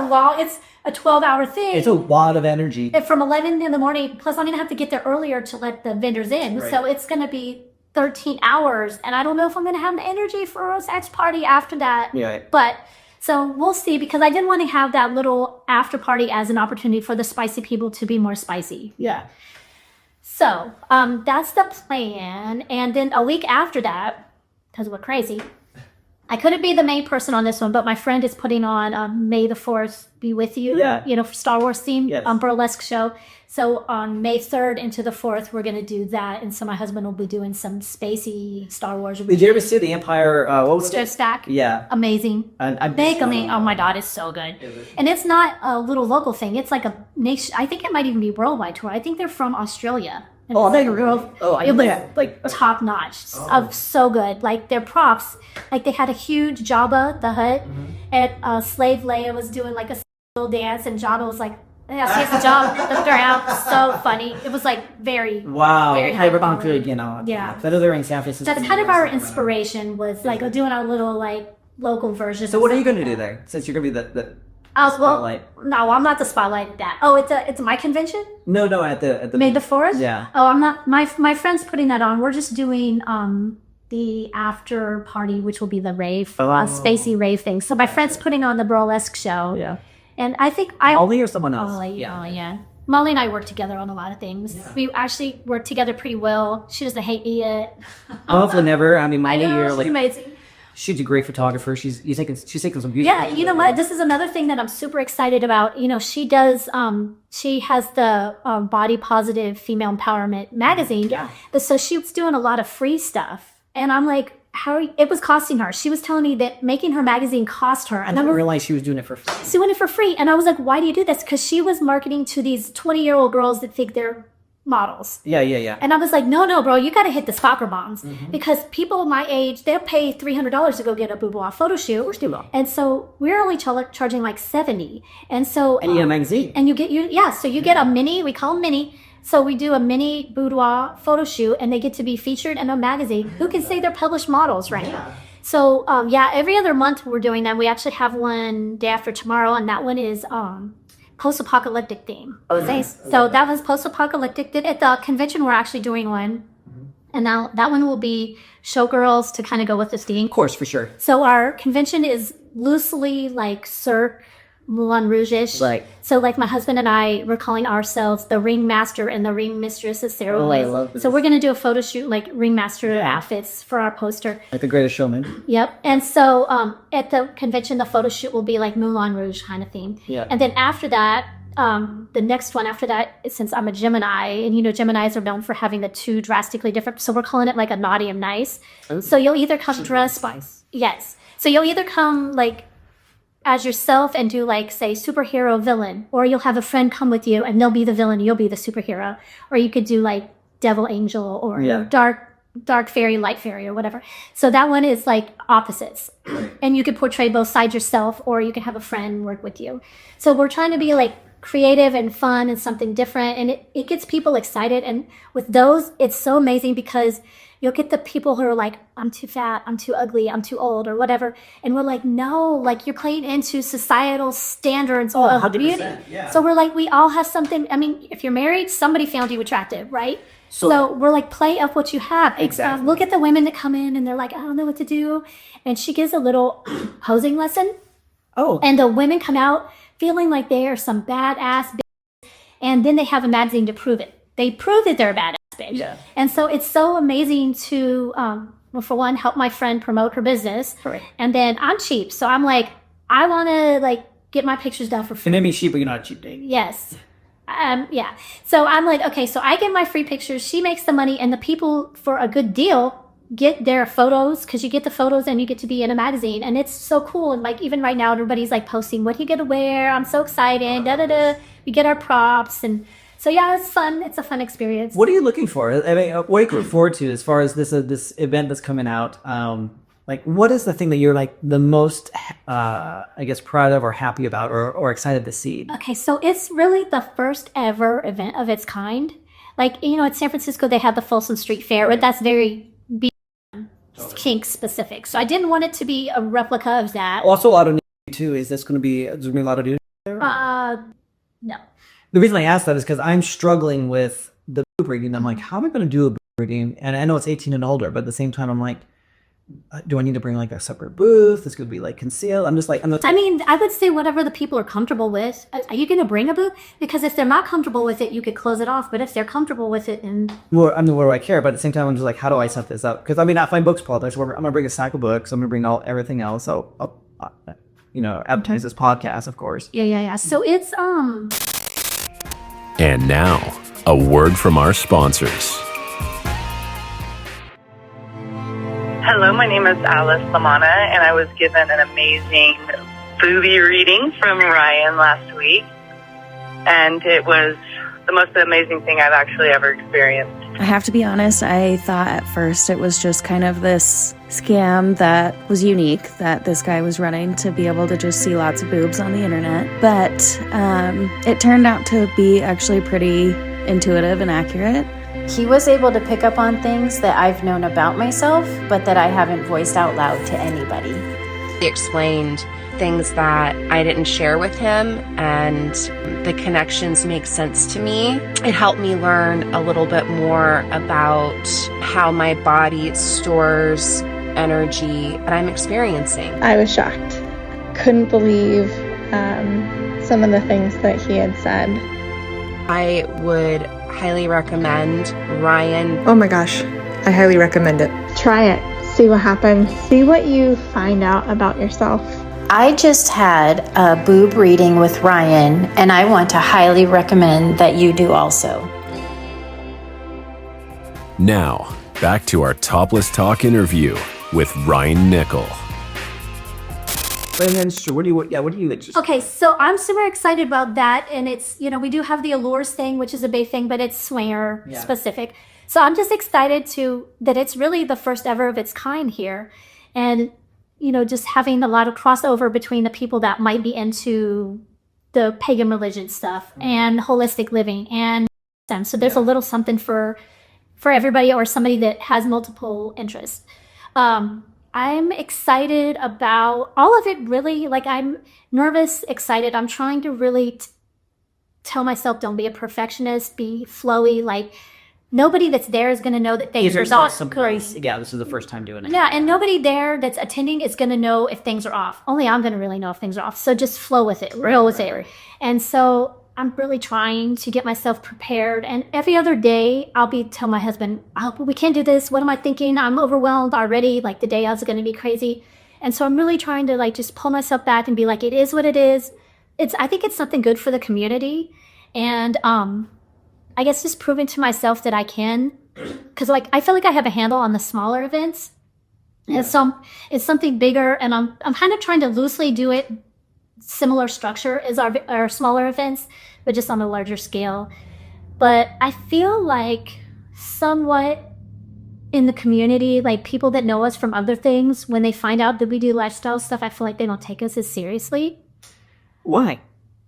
Speaker 1: 12-hour thing.
Speaker 2: It's a lot of energy.
Speaker 1: And from 11 in the morning, plus I'm going to have to get there earlier to let the vendors in.
Speaker 2: Right.
Speaker 1: So it's going to be 13 hours. And I don't know if I'm going to have the energy for a sex party after that.
Speaker 2: Yeah.
Speaker 1: But so we'll see, because I didn't want to have that little after party as an opportunity for the spicy people to be more spicy.
Speaker 2: Yeah.
Speaker 1: So that's the plan. And then a week after that, because we're crazy, I couldn't be the main person on this one, but my friend is putting on May the 4th Be With You,
Speaker 2: Yeah.
Speaker 1: you know, for Star Wars theme,
Speaker 2: Yes.
Speaker 1: burlesque show. So on May 3rd into the 4th, we're going to do that. And so my husband will be doing some spacey Star Wars.
Speaker 2: Did you ever see the Empire? What was
Speaker 1: Strip
Speaker 2: it?
Speaker 1: stack?
Speaker 2: Yeah.
Speaker 1: Amazing.
Speaker 2: I
Speaker 1: Big, oh my God, it's so good. And it's not a little local thing. It's like a nation. I think it might even be worldwide tour. I think they're from Australia. And
Speaker 2: Oh,
Speaker 1: it's like
Speaker 2: they-
Speaker 1: real,
Speaker 2: oh, I
Speaker 1: it
Speaker 2: know
Speaker 1: was
Speaker 2: that. Like-
Speaker 1: top notch, of so good. Like their props, like they had a huge Jabba the Hutt, and Slave Leia was doing like a little dance, and Jabba was like, "Yeah, see the job, looked around." So funny. It was like very.
Speaker 2: Wow.
Speaker 1: Very
Speaker 2: Hey, we're
Speaker 1: high
Speaker 2: going to, you know.
Speaker 1: Yeah.
Speaker 2: Better they're in San Francisco.
Speaker 1: That's kind of our inspiration, was like doing our little like local version.
Speaker 2: So what are you going to do there? Since you're going to be the
Speaker 1: Well,
Speaker 2: spotlight.
Speaker 1: no, I'm not the spotlight at that. Oh, it's my convention.
Speaker 2: No, at the
Speaker 1: May the 4th?
Speaker 2: Yeah.
Speaker 1: Oh, I'm not. My friend's putting that on. We're just doing the after party, which will be the rave, spacey rave thing. So my friend's putting on the burlesque show.
Speaker 2: Yeah.
Speaker 1: And I think I
Speaker 2: Ollie or someone else?
Speaker 1: Molly, yeah. Molly and I work together on a lot of things. Yeah. We actually work together pretty well. She doesn't hate me yet.
Speaker 2: Hopefully never. I mean, Miley, you're
Speaker 1: she's
Speaker 2: like,
Speaker 1: amazing.
Speaker 2: she's a great photographer. She's taking some beauty.
Speaker 1: Yeah, you know what? This is another thing that I'm super excited about. You know, she does. She has the Body Positive Female Empowerment magazine.
Speaker 2: Yeah.
Speaker 1: So she was doing a lot of free stuff, and I'm like, it was costing her. She was telling me that making her magazine cost her.
Speaker 2: I didn't realize she was doing it for free.
Speaker 1: She's doing it for free, and I was like, why do you do this? Because she was marketing to these 20-year-old girls that think they're models.
Speaker 2: Yeah.
Speaker 1: And I was like, no, bro, you got to hit the soccer bombs, because people my age, they'll pay $300 to go get a boudoir photo shoot. And so we're only charging like $70. And so
Speaker 2: And you get a magazine.
Speaker 1: and you get so you get a mini, we call them mini. So we do a mini boudoir photo shoot, and they get to be featured in a magazine. Who can say they're published models, right? Yeah. So every other month we're doing that. We actually have one day after tomorrow, and that one is post-apocalyptic theme. So that was post-apocalyptic. At the convention, we're actually doing one. And now that one will be showgirls to kind of go with this theme.
Speaker 2: Of course, for sure.
Speaker 1: So our convention is loosely like Cirque, Moulin Rouge-ish.
Speaker 2: Right.
Speaker 1: So like my husband and I, we're calling ourselves the ring master and the ring mistress of Sarah.
Speaker 2: Oh, I love this.
Speaker 1: So we're going to do a photo shoot, like ring master outfits for our poster.
Speaker 2: Like the Greatest Showman.
Speaker 1: Yep. And so at the convention, the photo shoot will be like Moulin Rouge kind of theme.
Speaker 2: Yeah.
Speaker 1: And then after that, the next one after that, since I'm a Gemini, and you know, Geminis are known for having the two drastically different, so we're calling it like a naughty and nice.
Speaker 2: Ooh.
Speaker 1: So you'll either come dressed,
Speaker 2: Spice.
Speaker 1: yes. So you'll either come like as yourself and do like, say, superhero villain, or you'll have a friend come with you and they'll be the villain, you'll be the superhero, or you could do like devil angel or
Speaker 2: Yeah.
Speaker 1: dark fairy, light fairy, or whatever. So that one is like opposites. And you could portray both sides yourself, or you can have a friend work with you. So we're trying to be like creative and fun and something different. And it gets people excited. And with those, it's so amazing because you'll get the people who are like, I'm too fat, I'm too ugly, I'm too old, or whatever. And we're like, no, like you're playing into societal standards of beauty.
Speaker 2: yeah.
Speaker 1: So we're like, we all have something. I mean, if you're married, somebody found you attractive, right? So we're like, play up what you have.
Speaker 2: Exactly.
Speaker 1: Look at the women that come in and they're like, I don't know what to do. And she gives a little posing lesson.
Speaker 2: Oh.
Speaker 1: And the women come out feeling like they are some badass and then they have a magazine to prove it. They prove that they're a badass bitch.
Speaker 2: Yeah.
Speaker 1: And so it's so amazing to, well, for one, help my friend promote her business.
Speaker 2: Right.
Speaker 1: And then I'm cheap. So I'm like, I want to like get my pictures done for free.
Speaker 2: And then be cheap, but you're not a cheap date.
Speaker 1: Yes. Yeah. So I'm like, okay, so I get my free pictures. She makes the money, and the people for a good deal get their photos, because you get the photos and you get to be in a magazine, and it's so cool. And like even right now, everybody's like posting, what you get to wear? I'm so excited. Da da da. We get our props, and so yeah, it's fun. It's a fun experience.
Speaker 2: What are you looking for? I mean, what are you looking forward to as far as this event that's coming out? Like, what is the thing that you're like the most, I guess, proud of or happy about or excited to see?
Speaker 1: Okay, so it's really the first ever event of its kind. Like, you know, at San Francisco, they had the Folsom Street Fair, but that's very kink specific. So I didn't want it to be a replica of that.
Speaker 2: Also, a lot of nudity too. Is this going to be? There's going to be a lot of nudity there?
Speaker 1: No.
Speaker 2: The reason I asked that is because I'm struggling with the boob reading. I'm like, how am I going to do a boob reading? And I know it's 18 and older, but at the same time, I'm like, do I need to bring like a separate booth? It's going to be like concealed. I'm like,
Speaker 1: I mean, I would say whatever the people are comfortable with. Are you going to bring a booth? Because if they're not comfortable with it, you could close it off. But if they're comfortable with it, and
Speaker 2: well, I mean, what do I care? But at the same time, I'm just like, how do I set this up? Because I mean, if my book's published, I'm going to bring a stack of books. I'm going to bring everything else. So, advertise this podcast, of course.
Speaker 1: Yeah. So it's
Speaker 3: And now, a word from our sponsors.
Speaker 5: Hello, my name is Alice Lamana, and I was given an amazing booby reading from Ryan last week, and it was the most amazing thing I've actually ever experienced.
Speaker 6: I have to be honest, I thought at first it was just kind of this scam that was unique that this guy was running to be able to just see lots of boobs on the internet. But it turned out to be actually pretty intuitive and accurate.
Speaker 7: He was able to pick up on things that I've known about myself, but that I haven't voiced out loud to anybody.
Speaker 8: He explained things that I didn't share with him, and the connections make sense to me. It helped me learn a little bit more about how my body stores energy that I'm experiencing.
Speaker 9: I was shocked. Couldn't believe some of the things that he had said.
Speaker 8: I would highly recommend Ryan.
Speaker 10: Oh my gosh, I highly recommend it.
Speaker 9: Try it. See what happens. See what you find out about yourself.
Speaker 7: I just had a boob reading with Ryan, and I want to highly recommend that you do also.
Speaker 3: Now, back to our Topless Talk interview with Ryan Nickel.
Speaker 2: And then, sure, what do you just...
Speaker 1: okay, so I'm super excited about that, and it's, we do have the allures thing, which is a big thing, but it's swinger specific. So I'm just excited that it's really the first ever of its kind here, and just having a lot of crossover between the people that might be into the pagan religion stuff and holistic living, and so there's a little something for everybody or somebody that has multiple interests. I'm excited about all of it, really. Like, I'm nervous, excited. I'm trying to really tell myself, don't be a perfectionist, be flowy. Like, nobody that's there is going to know that things are off.
Speaker 2: Yeah, this is the first time doing it.
Speaker 1: Yeah, and nobody there that's attending is going to know if things are off. Only I'm going to really know if things are off. So just flow with it, roll with it. And so I'm really trying to get myself prepared. And every other day, I'll tell my husband, we can't do this. What am I thinking? I'm overwhelmed already. Like, the day I was going to be crazy. And so I'm really trying to just pull myself back and be like, it is what it is. I think it's something good for the community. And I guess just proving to myself that I can. Because I feel like I have a handle on the smaller events. Yeah. And so it's something bigger. And I'm kind of trying to loosely do it. Similar structure as our smaller events, but just on a larger scale. But I feel like somewhat in the community, like people that know us from other things, when they find out that we do lifestyle stuff, I feel like they don't take us as seriously.
Speaker 2: Why?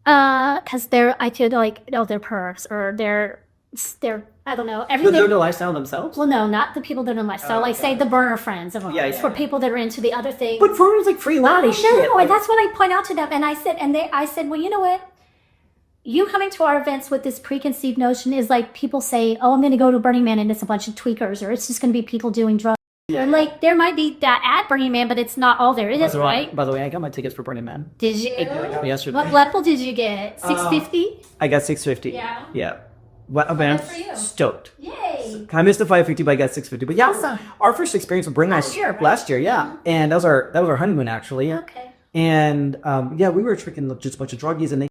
Speaker 1: Because I feel like, they're perks, or they're I don't know. Everything.
Speaker 2: They're the lifestyle themselves?
Speaker 1: Well, no, not the people that are in lifestyle. Say the burner friends of ours. For people that are into the other things.
Speaker 2: But burner's like free lottie shit.
Speaker 1: No, and that's what I point out to them. And I said, well, you know what? You coming to our events with this preconceived notion is like people say, oh, I'm going to go to Burning Man and it's a bunch of tweakers, or it's just going to be people doing drugs. And like there might be that at Burning Man, but it's not all there is, right?
Speaker 2: By the way, I got my tickets for Burning Man.
Speaker 1: Did you?
Speaker 2: Yesterday.
Speaker 1: What level did you get? 650?
Speaker 2: I got 650.
Speaker 1: Yeah.
Speaker 2: Yeah. What I'm
Speaker 1: for you.
Speaker 2: stoked.
Speaker 1: Yay!
Speaker 2: I missed the 550, but I got 650. But yeah, our first experience with Burning Man last year, yeah. And that was our honeymoon actually.
Speaker 1: Okay.
Speaker 2: And yeah, we were tricking just a bunch of druggies and they.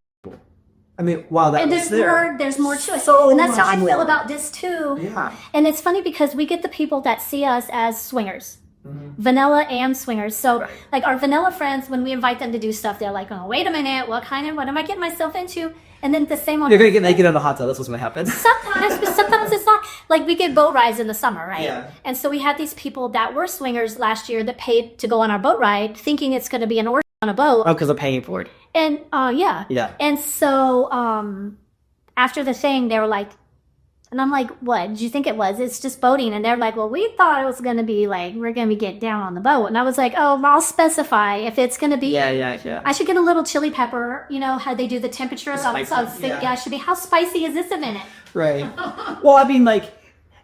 Speaker 2: I mean, wow, that
Speaker 1: and
Speaker 2: was there.
Speaker 1: there's more to it.
Speaker 2: So
Speaker 1: and that's how I
Speaker 2: much
Speaker 1: feel
Speaker 2: more.
Speaker 1: about this too.
Speaker 2: Yeah.
Speaker 1: And it's funny because we get the people that see us as swingers. Vanilla and swingers. So like our vanilla friends, when we invite them to do stuff, they're like, oh, wait a minute, what am I getting myself into? And then the same one.
Speaker 2: You're gonna get naked in the hot tub. That's what's gonna happen.
Speaker 1: Sometimes, but sometimes it's not. Like we get boat rides in the summer, right?
Speaker 2: Yeah.
Speaker 1: And so we had these people that were swingers last year that paid to go on our boat ride, thinking it's going to be an orgy on a boat.
Speaker 2: Oh, because I'm paying for it.
Speaker 1: And yeah.
Speaker 2: Yeah.
Speaker 1: And so after the thing, they were like, and I'm like, what did you think it was? It's just boating. And they're like, well, we thought it was going to be like, we're going to get down on the boat. And I was like, oh, I'll specify if it's going to be.
Speaker 2: Yeah.
Speaker 1: I should get a little chili pepper. You know how they do the temperature. So I think I should be, how spicy is this a minute?
Speaker 2: Right. Well, I mean, like,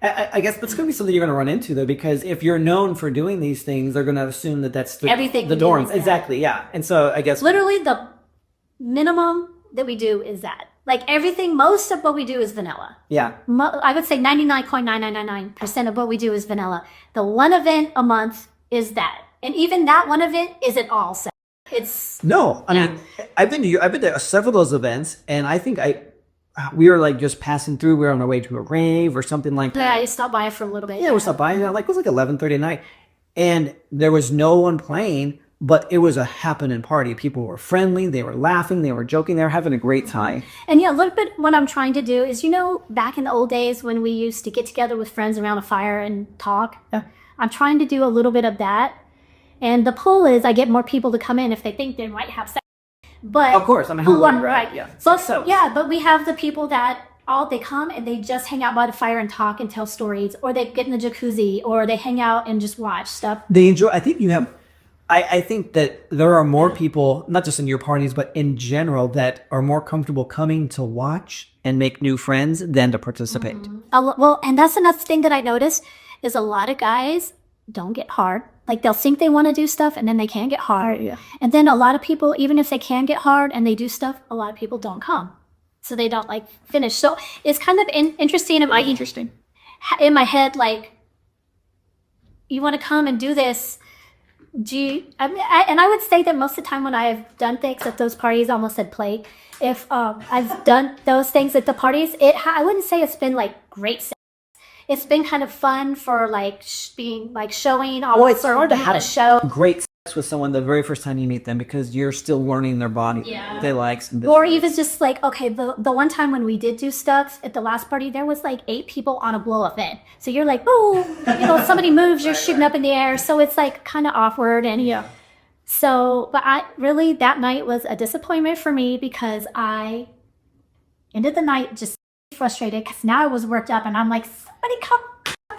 Speaker 2: I guess that's going to be something you're going to run into, though, because if you're known for doing these things, they're going to assume that that's
Speaker 1: Everything
Speaker 2: the
Speaker 1: we do
Speaker 2: norms.
Speaker 1: is that.
Speaker 2: Exactly, yeah. And so I guess.
Speaker 1: Literally the minimum that we do is that. Like everything, most of what we do is vanilla.
Speaker 2: Yeah.
Speaker 1: I would say 99.9999% of what we do is vanilla. The one event a month is that. And even that one event isn't all sex. It's
Speaker 2: No, I mean, I've been to several of those events, and I think we were like just passing through. We were on our way to a rave or something like that.
Speaker 1: I stopped by for a little bit.
Speaker 2: Yeah, we stopped by. Like it was like 11:30 at night, and there was no one playing, but it was a happening party. People were friendly. They were laughing. They were joking. They were having a great time.
Speaker 1: And yeah, a little bit what I'm trying to do is, back in the old days when we used to get together with friends around a fire and talk.
Speaker 2: Yeah.
Speaker 1: I'm trying to do a little bit of that. And the pull is I get more people to come in if they think they might have sex. But
Speaker 2: Of course, I mean, who wouldn't?
Speaker 1: right?
Speaker 2: Yeah.
Speaker 1: So yeah, but we have the people that they come and they just hang out by the fire and talk and tell stories, or they get in the jacuzzi, or they hang out and just watch stuff.
Speaker 2: They enjoy. I think you have. I think that there are more people, not just in your parties, but in general, that are more comfortable coming to watch and make new friends than to participate.
Speaker 1: Well, and that's another thing that I noticed is a lot of guys don't get hard. Like they'll think they want to do stuff and then they can't get hard.
Speaker 2: Yeah.
Speaker 1: And then a lot of people, even if they can get hard and they do stuff, a lot of people don't come. So they don't like finish. So it's kind of interesting in my head, like, you want to come and do this. And I would say that most of the time when I've done things at those parties, I almost said play. If I've done those things at the parties, I wouldn't say it's been like great sex. It's been kind of fun for like being like showing
Speaker 2: It's hard to
Speaker 1: how to
Speaker 2: have
Speaker 1: show.
Speaker 2: great sex with someone the very first time you meet them because you're still learning their body, they likes, and
Speaker 1: Or even just like, okay, the one time when we did do stuff at the last party, there was like 8 people on a blow-up event. So you're like, oh, somebody moves, you're shooting up in the air. So it's like kind of awkward. And so, but that night was a disappointment for me because I ended the night just frustrated because now I was worked up and I'm like, somebody come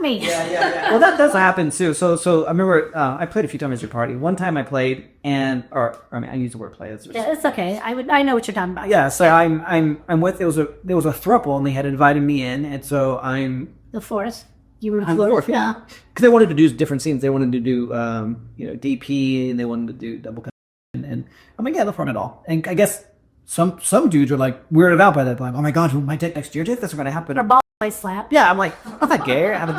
Speaker 1: me.
Speaker 2: Well, that does happen too. So I remember I played a few times at your party. One time I played I use the word play.
Speaker 1: It's okay. I know what you're talking about.
Speaker 2: Yeah, so I'm with there was a throuple and they had invited me in, and so I'm
Speaker 1: The fourth. You were
Speaker 2: the fourth, yeah. Because they wanted to do different scenes. They wanted to do DP and they wanted to do double cut, and I'm like, yeah, no problem at all. And I guess some dudes are like weirded out by that. Like, oh my god, my date next year, that's going to happen.
Speaker 1: Or ball slap.
Speaker 2: Yeah, I'm like, I'm not gay. I mean,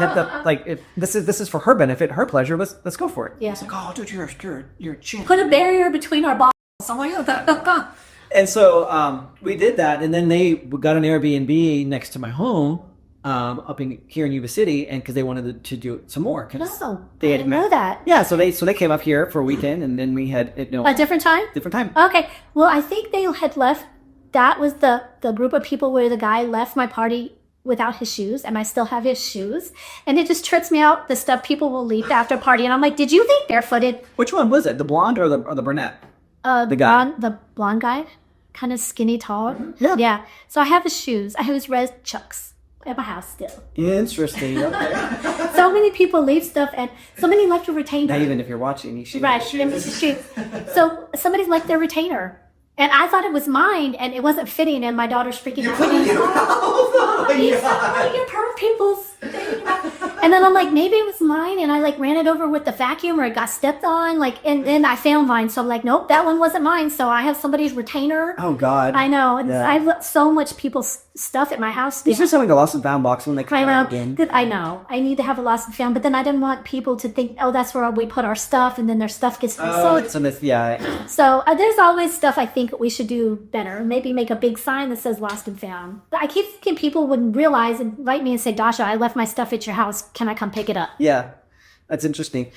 Speaker 2: if this is for her benefit, her pleasure. Let's go for it.
Speaker 1: Yeah.
Speaker 2: It's like, oh, dude, you're a chick.
Speaker 1: Put a barrier between our balls. I'm like,
Speaker 2: And so we did that, and then they got an Airbnb next to my home, up here in Yuba City, and because they wanted to do some more.
Speaker 1: No,
Speaker 2: They
Speaker 1: I didn't know that.
Speaker 2: Yeah, so they came up here for a weekend, and then we had
Speaker 1: A different time?
Speaker 2: different time.
Speaker 1: Okay. Well, I think they had left. That was the group of people where the guy left my party without his shoes, and I still have his shoes. And it just trips me out, the stuff people will leave after a party. And I'm like, did you leave barefooted?
Speaker 2: Which one was it? The blonde or the brunette?
Speaker 1: The
Speaker 2: guy.
Speaker 1: The blonde guy, kind of skinny, tall.
Speaker 2: Yeah.
Speaker 1: Yeah. So I have his shoes. I have his red Chucks at my house still.
Speaker 2: Interesting. Okay.
Speaker 1: So many people leave stuff, and so many left a retainer.
Speaker 2: Now, even if you're watching, you should.
Speaker 1: Right. So somebody left their retainer. And I thought it was mine, and it wasn't fitting, and my daughter's freaking putting it. Your perv people's. And then I'm like, maybe it was mine, and I like ran it over with the vacuum, or it got stepped on, like, and then I found mine. So I'm like, nope, that one wasn't mine. So I have somebody's retainer.
Speaker 2: Oh God.
Speaker 1: I know. And
Speaker 2: Yeah.
Speaker 1: I have so much people's stuff at my house.
Speaker 2: You should just having a lost and found box when they come out again.
Speaker 1: I know. I need to have a lost and found, but then I didn't want people to think, oh, that's where we put our stuff, and then their stuff gets sold. So there's always stuff I think we should do better. Maybe make a big sign that says lost and found. But I keep thinking people wouldn't realize and write me and say, Dasha, I left my stuff at your house. Can I come pick it up?
Speaker 2: Yeah, that's interesting.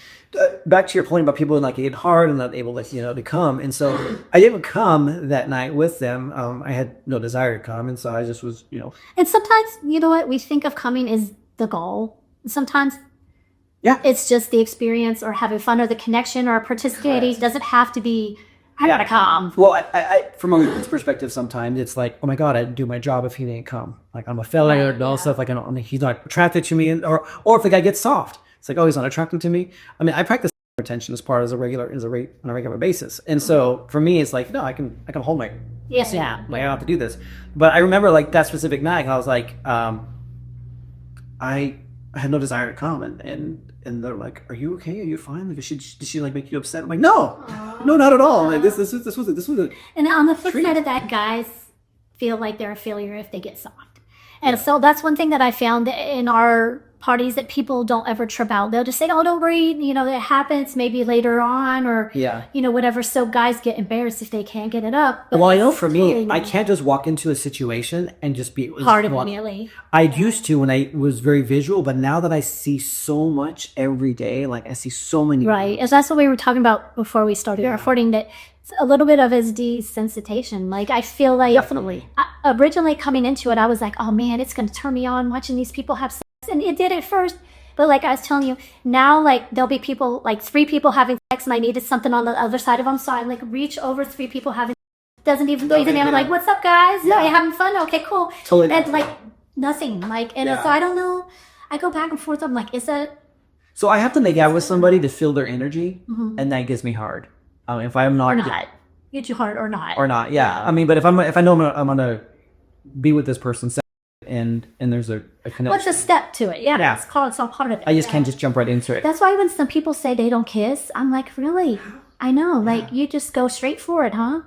Speaker 2: Back to your point about people like getting hard and not able to come. And so I didn't come that night with them. I had no desire to come, and so I just was.
Speaker 1: And sometimes, you know what, we think of coming as the goal. Sometimes, it's just the experience or having fun or the connection or participating. It doesn't have to be. I gotta come.
Speaker 2: Well, I from a perspective, sometimes it's like, oh my God, I'd do my job if he didn't come. Like I'm a failure and all stuff. Like he's not attracted to me, or if the guy gets soft, it's like, oh, he's not attracted to me. I mean, I practice retention as part on a regular basis, and so for me, it's like, no, I can hold my I don't have to do this. But I remember like that specific night, I was like, I had no desire to come, and they're like, "Are you okay? Are you fine? Like, did she like make you upset?" I'm like, "No, no, not at all. Like, this was a."
Speaker 1: And on the flip side of that, guys feel like they're a failure if they get soft, and so that's one thing that I found in our parties that people don't ever trip out. They'll just say, "Oh, don't worry, it happens maybe later on," or whatever. So guys get embarrassed if they can't get it up.
Speaker 2: Well, I know for me, I can't just walk into a situation and just be
Speaker 1: hard immediately.
Speaker 2: I used to when I was very visual, but now that I see so much every day, like I see so many.
Speaker 1: Right, and that's what we were talking about before we started recording. That a little bit of his desensitization. Like I feel like
Speaker 2: definitely.
Speaker 1: Originally coming into it, I was like, oh man, it's going to turn me on watching these people have sex. And it did at first, but like I was telling you, now like there'll be people, like 3 people having sex, and I needed something on the other side of them, so I like reach over 3 people having sex. Doesn't even go even. I'm like, what's up, guys? No, you having fun? Okay, cool.
Speaker 2: Totally.
Speaker 1: And like nothing, like, and so I don't know. I go back and forth. I'm like, is that?
Speaker 2: So I have to make out with somebody to feel their energy, and that gets me hard. If I'm not,
Speaker 1: or not, get you hard or not,
Speaker 2: yeah. I mean, but if I know I'm gonna be with this person. And there's a connection.
Speaker 1: What's a step to it? Yeah. It's all part of it.
Speaker 2: I just can't just jump right into it.
Speaker 1: That's why when some people say they don't kiss, I'm like, really? I know. Like, you just go straight for it, huh?